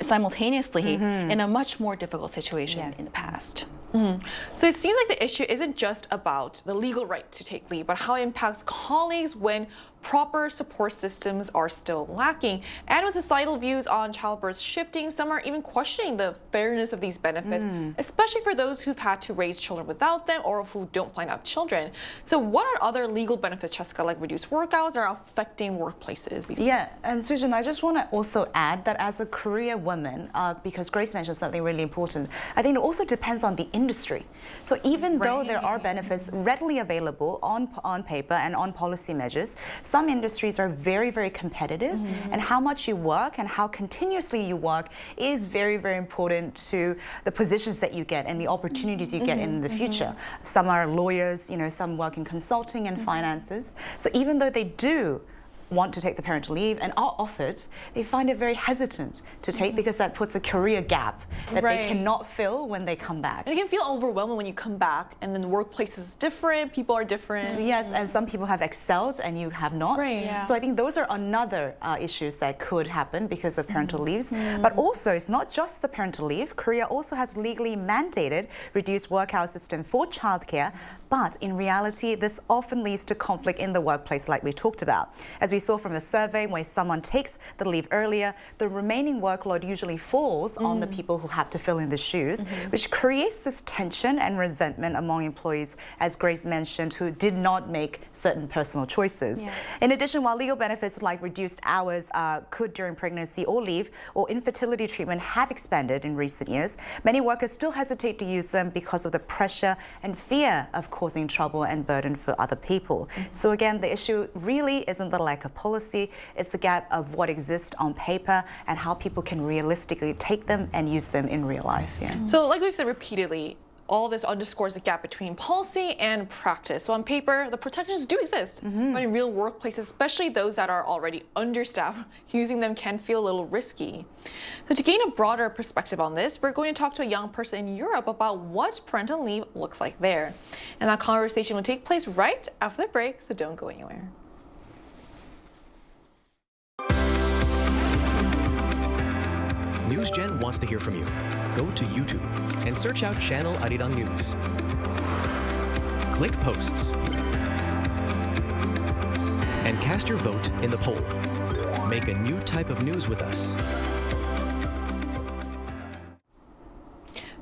simultaneously in a much more difficult situation in the past. So it seems like the issue isn't just about the legal right to take leave, but how it impacts colleagues when proper support systems are still lacking. And with societal views on childbirth shifting, some are even questioning the fairness of these benefits, especially for those who've had to raise children without them or who don't plan to have children. So what are other legal benefits, Jessica, like reduced work hours, are affecting workplaces these days? And Susan, I just want to also add that as a career woman, because Grace mentioned something really important, I think it also depends on the industry. So even though there are benefits readily available on paper and on policy measures, some industries are very, very competitive, and how much you work and how continuously you work is very, very important to the positions that you get and the opportunities you get in the future. Some are lawyers, some work in consulting and finances. So even though they do want to take the parental leave and are offered, they find it very hesitant to take because that puts a career gap that they cannot fill when they come back. And it can feel overwhelming when you come back and then the workplace is different, people are different. Yes, and some people have excelled and you have not. So I think those are another issues that could happen because of parental leaves. But also, it's not just the parental leave. Korea also has legally mandated reduced work hour system for childcare. But in reality, this often leads to conflict in the workplace like we talked about. As we saw from the survey, when someone takes the leave earlier, the remaining workload usually falls on the people who have to fill in the shoes, which creates this tension and resentment among employees, as Grace mentioned, who did not make certain personal choices. In addition, while legal benefits like reduced hours could during pregnancy or leave or infertility treatment have expanded in recent years, many workers still hesitate to use them because of the pressure and fear of causing trouble and burden for other people. So again, the issue really isn't the lack of policy, it's the gap of what exists on paper and how people can realistically take them and use them in real life. So like we've said repeatedly, all this underscores the gap between policy and practice. So on paper, the protections do exist, but in real workplaces, especially those that are already understaffed, using them can feel a little risky. So to gain a broader perspective on this, we're going to talk to a young person in Europe about what parental leave looks like there. And that conversation will take place right after the break, so don't go anywhere. NewsGen wants to hear from you. Go to YouTube and search out channel Arirang News. Click Posts and cast your vote in the poll. Make a new type of news with us.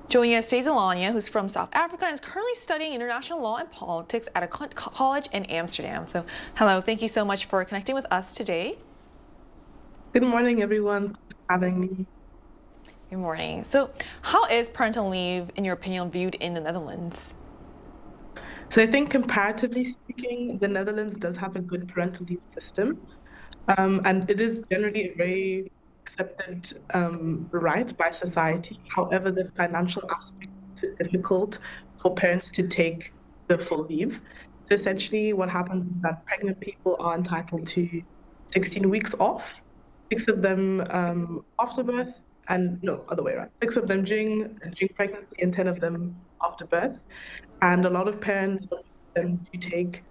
Joining us today is Alanya, who's from South Africa and is currently studying international law and politics at a college in Amsterdam. So hello, thank you so much for connecting with us today. Good morning, everyone. Thanks for having me. Good morning. So how is parental leave, in your opinion, viewed in the Netherlands? So I think comparatively speaking, the Netherlands does have a good parental leave system. And it is generally a very accepted right by society. However, the financial aspect it difficult for parents to take the full leave. So essentially what happens is that pregnant people are entitled to 16 weeks off, 6 of them after birth, and no, other way around. 6 of them during pregnancy and 10 of them after birth. And a lot of parents want them to take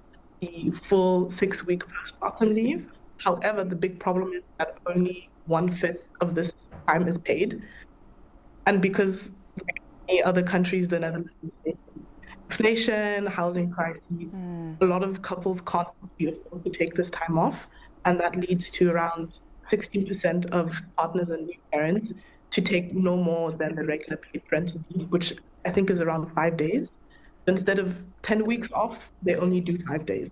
the full 6-week postpartum leave. However, the big problem is that only 1/5 of this time is paid. And because like many other countries, the Netherlands is facing inflation, housing crises, a lot of couples can't afford to take this time off. And that leads to around 16% of partners and new parents to take no more than the regular paid parental leave, which I think is around 5 days. So instead of 10 weeks off, they only do 5 days.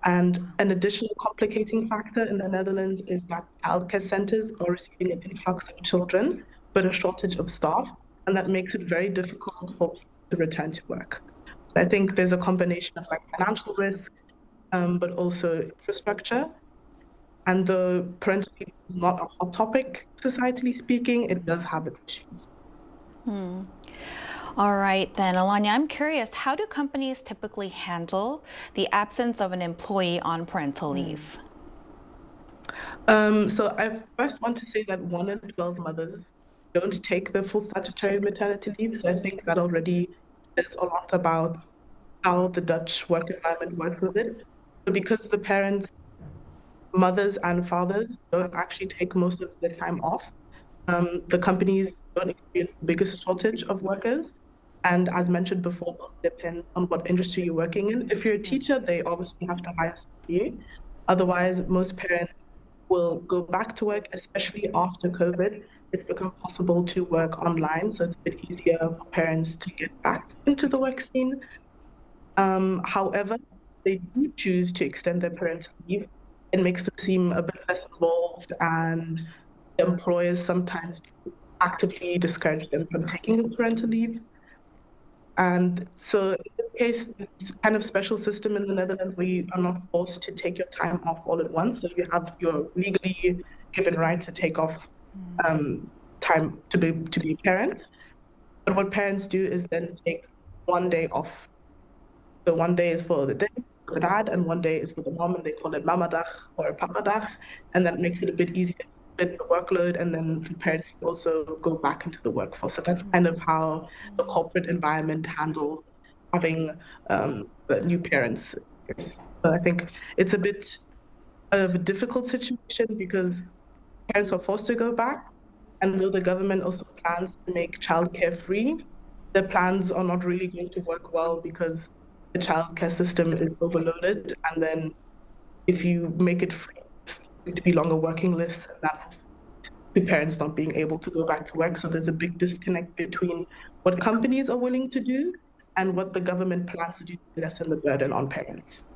And an additional complicating factor in the Netherlands is that childcare centers are receiving an influx of children, but a shortage of staff, and that makes it very difficult for people to return to work. I think there's a combination of like financial risk, but also infrastructure. And though parental leave is not a hot topic, societally speaking, it does have its issues. All right, then, Alanya, I'm curious, how do companies typically handle the absence of an employee on parental leave? So I first want to say that 1 in 12 mothers don't take the full statutory maternity leave. So I think that already says a lot about how the Dutch work environment works with it. So because the parents, mothers and fathers, don't actually take most of the time off, the companies don't experience the biggest shortage of workers. And as mentioned before, it depends on what industry you're working in. If you're a teacher, they obviously have to hire somebody. Otherwise, most parents will go back to work, especially after COVID. It's become possible to work online, so it's a bit easier for parents to get back into the work scene. However, they do choose to extend their parental leave. It makes them seem a bit less involved, and employers sometimes actively discourage them from taking the parental leave. And so in this case, it's kind of special system in the Netherlands where you are not forced to take your time off all at once. So you have your legally given right to take off time to be a parent. But what parents do is then take 1 day off. So 1 day is for the dad, and 1 day is for the mom, and they call it mamadag or papadag, and that makes it a bit easier to split the workload, and then for parents to also go back into the workforce. So that's kind of how the corporate environment handles having new parents. So I think it's a bit of a difficult situation because parents are forced to go back, and though the government also plans to make childcare free, the plans are not really going to work well because the childcare system is overloaded, and then if you make it free, it's going to be longer working lists, and that has to parents not being able to go back to work. So there's a big disconnect between what companies are willing to do and what the government plans to do to lessen the burden on parents.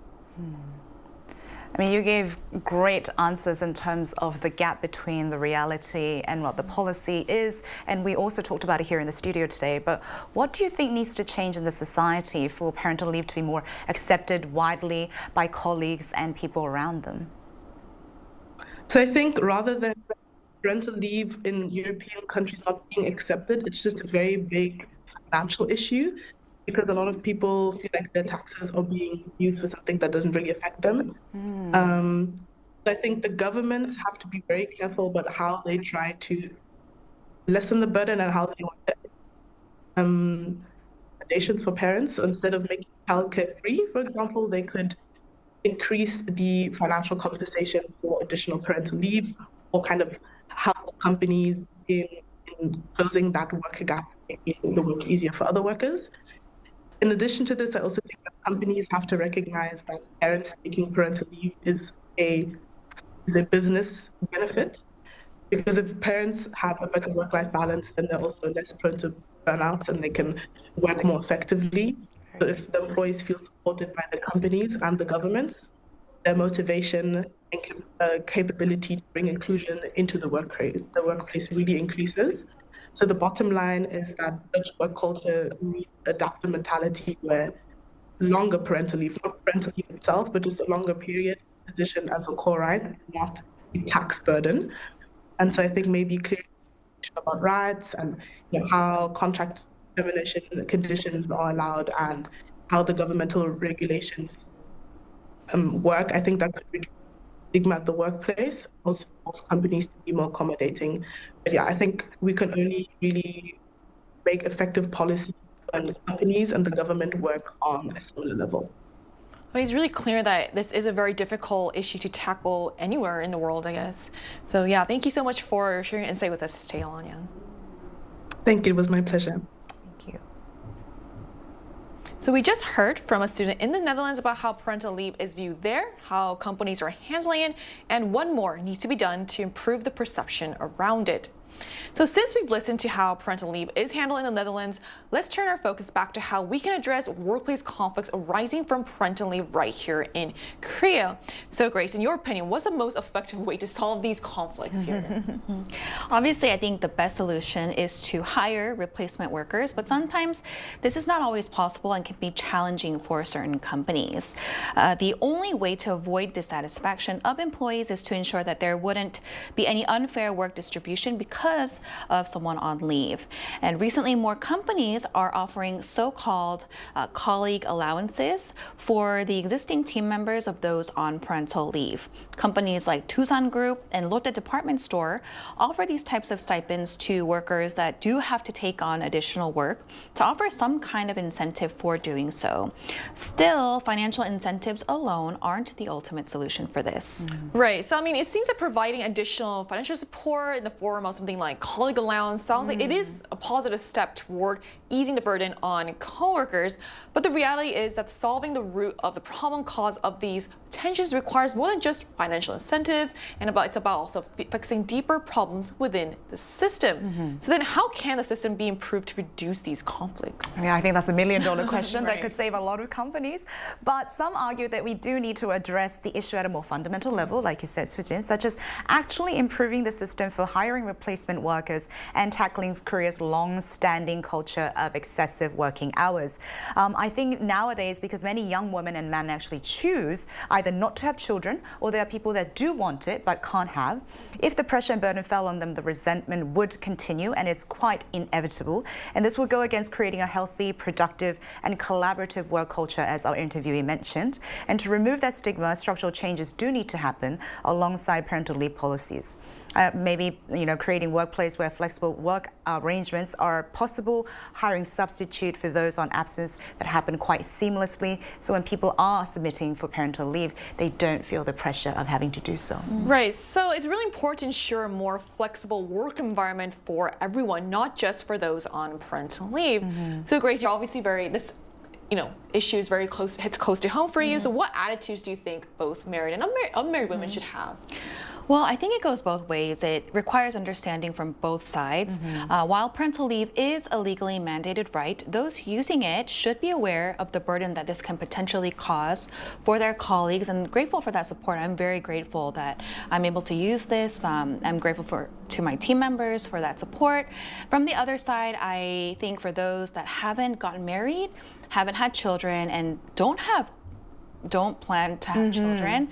I mean, you gave great answers in terms of the gap between the reality and what the policy is, and we also talked about it here in the studio today. But what do you think needs to change in the society for parental leave to be more accepted widely by colleagues and people around them? So I think rather than parental leave in European countries not being accepted, it's just a very big financial issue, because a lot of people feel like their taxes are being used for something that doesn't really affect them. I think the governments have to be very careful about how they try to lessen the burden and how they want accommodations for parents. So instead of making childcare free, for example, they could increase the financial compensation for additional parental leave, or kind of help companies in closing that work gap, making the work easier for other workers. In addition to this, I also think that companies have to recognize that parents taking parental leave is a business benefit, because if parents have a better work-life balance, then they're also less prone to burnout and they can work more effectively. So if the employees feel supported by the companies and the governments, their motivation and capability to bring inclusion into the workplace really increases. So the bottom line is that Dutch work culture needs to adapt a mentality where longer parental leave, not parental leave itself, but just a longer period, positioned as a core right, not a tax burden. And so I think maybe clear about rights and how contract termination conditions are allowed and how the governmental regulations work, I think that could reduce stigma at the workplace, also force companies to be more accommodating. But yeah, I think we can only really make effective policy when companies and the government work on a similar level. I mean, it's really clear that this is a very difficult issue to tackle anywhere in the world, I guess. So yeah, thank you so much for sharing insight with us today, Alanya. Thank you, it was my pleasure. Thank you. So we just heard from a student in the Netherlands about how parental leave is viewed there, how companies are handling it, and what more needs to be done to improve the perception around it. So since we've listened to how parental leave is handled in the Netherlands, let's turn our focus back to how we can address workplace conflicts arising from parental leave right here in Korea. So Grace, in your opinion, what's the most effective way to solve these conflicts here? Obviously, I think the best solution is to hire replacement workers, but sometimes this is not always possible and can be challenging for certain companies. The only way to avoid dissatisfaction of employees is to ensure that there wouldn't be any unfair work distribution because of someone on leave. And recently, more companies are offering so-called colleague allowances for the existing team members of those on parental leave. Companies like Tusan Group and Lotte Department Store offer these types of stipends to workers that do have to take on additional work to offer some kind of incentive for doing so. Still, financial incentives alone aren't the ultimate solution for this. Right. So, I mean, it seems that providing additional financial support in the form of something like colleague allowance sounds like it is a positive step toward easing the burden on coworkers. But the reality is that solving the root of the problem cause of these tensions requires more than just financial incentives, and it's about also fixing deeper problems within the system. So then how can the system be improved to reduce these conflicts? Yeah, I think that's $1 million question Right. that could save a lot of companies. But some argue that we do need to address the issue at a more fundamental level, like you said, Sujin, such as actually improving the system for hiring replacement workers and tackling Korea's long-standing culture of excessive working hours. I think nowadays, because many young women and men actually choose either not to have children, or there are people that do want it but can't have, if the pressure and burden fell on them, the resentment would continue, and it's quite inevitable. And this will go against creating a healthy, productive, and collaborative work culture, as our interviewee mentioned. And to remove that stigma, structural changes do need to happen alongside parental leave policies. Maybe, creating workplace where flexible work arrangements are possible, hiring substitute for those on absence that happen quite seamlessly. So when people are submitting for parental leave, they don't feel the pressure of having to do so. Right. So it's really important to ensure a more flexible work environment for everyone, not just for those on parental leave. So Grace, you're obviously this issue is hits close to home for you. So what attitudes do you think both married and unmarried women should have? Well, I think it goes both ways. It requires understanding from both sides. While parental leave is a legally mandated right, those using it should be aware of the burden that this can potentially cause for their colleagues, and grateful for that support. I'm very grateful that I'm able to use this. I'm grateful to my team members for that support. From the other side, I think for those that haven't gotten married, haven't had children, and don't plan to have children,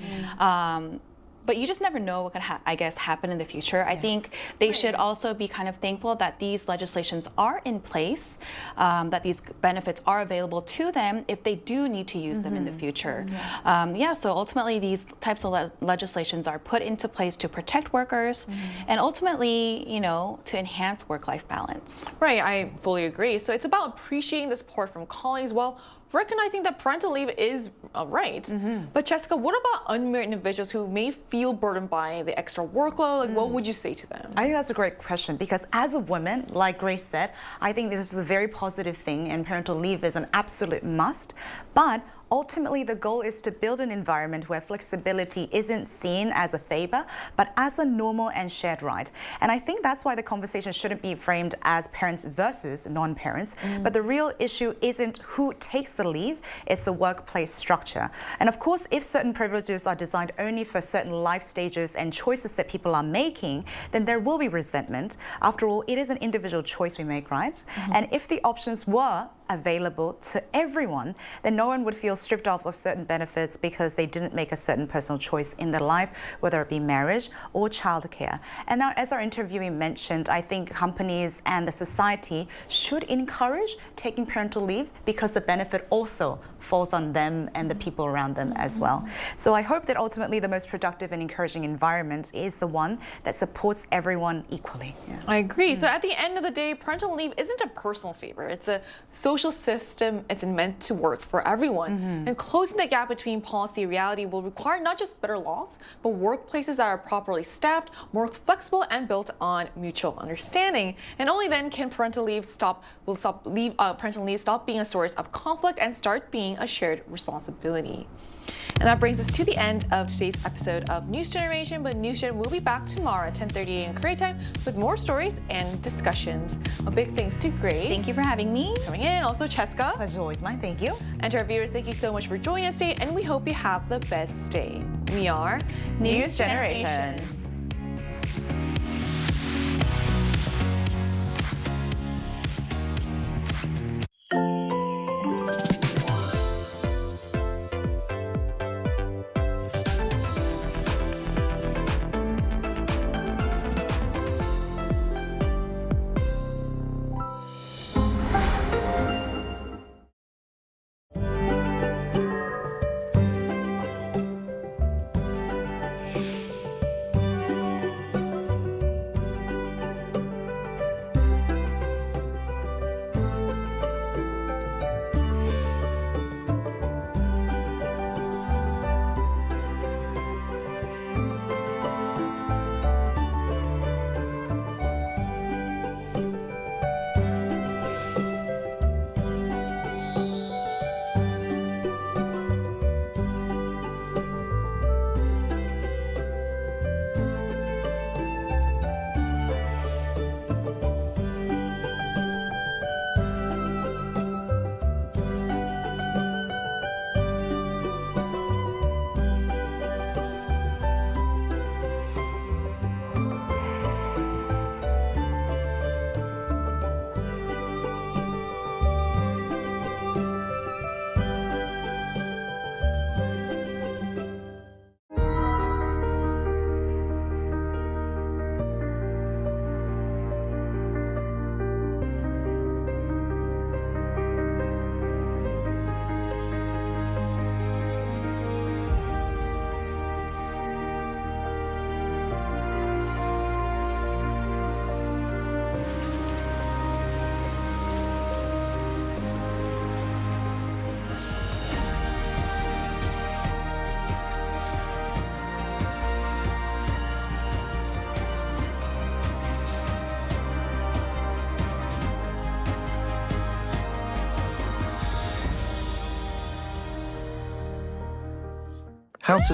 but you just never know what could, happen in the future. I think they should also be kind of thankful that these legislations are in place, that these benefits are available to them if they do need to use them in the future. So ultimately, these types of legislations are put into place to protect workers and ultimately, to enhance work-life balance. Right, I fully agree. So it's about appreciating the support from colleagues while recognizing that parental leave is a right. But Jessica, what about unmarried individuals who may feel burdened by the extra workload? Like, what would you say to them? I think that's a great question, because as a woman, like Grace said, I think this is a very positive thing, and parental leave is an absolute must. But ultimately, the goal is to build an environment where flexibility isn't seen as a favor, but as a normal and shared right. And I think that's why the conversation shouldn't be framed as parents versus non-parents, but the real issue isn't who takes the leave, it's the workplace structure. And of course, if certain privileges are designed only for certain life stages and choices that people are making, then there will be resentment. After all, it is an individual choice we make, right? And if the options were available to everyone, then no one would feel stripped off of certain benefits because they didn't make a certain personal choice in their life, whether it be marriage or childcare. And now, as our interviewee mentioned, I think companies and the society should encourage taking parental leave because the benefit also falls on them and the people around them as well. So I hope that ultimately the most productive and encouraging environment is the one that supports everyone equally. Yeah. I agree. So at the end of the day, parental leave isn't a personal favor. It's a social system. It's meant to work for everyone. And closing the gap between policy and reality will require not just better laws, but workplaces that are properly staffed, more flexible, and built on mutual understanding. And only then can parental leave stop being a source of conflict and start being a shared responsibility. And that brings us to the end of today's episode of News Generation, but News Gen will be back tomorrow at 10:30 a.m. Korea time with more stories and discussions. A big thanks to Grace. Thank you for having me. Coming in. Also, Cheska. Pleasure always mine. Thank you. And to our viewers, thank you so much for joining us today, and we hope you have the best day. We are News Generation. How to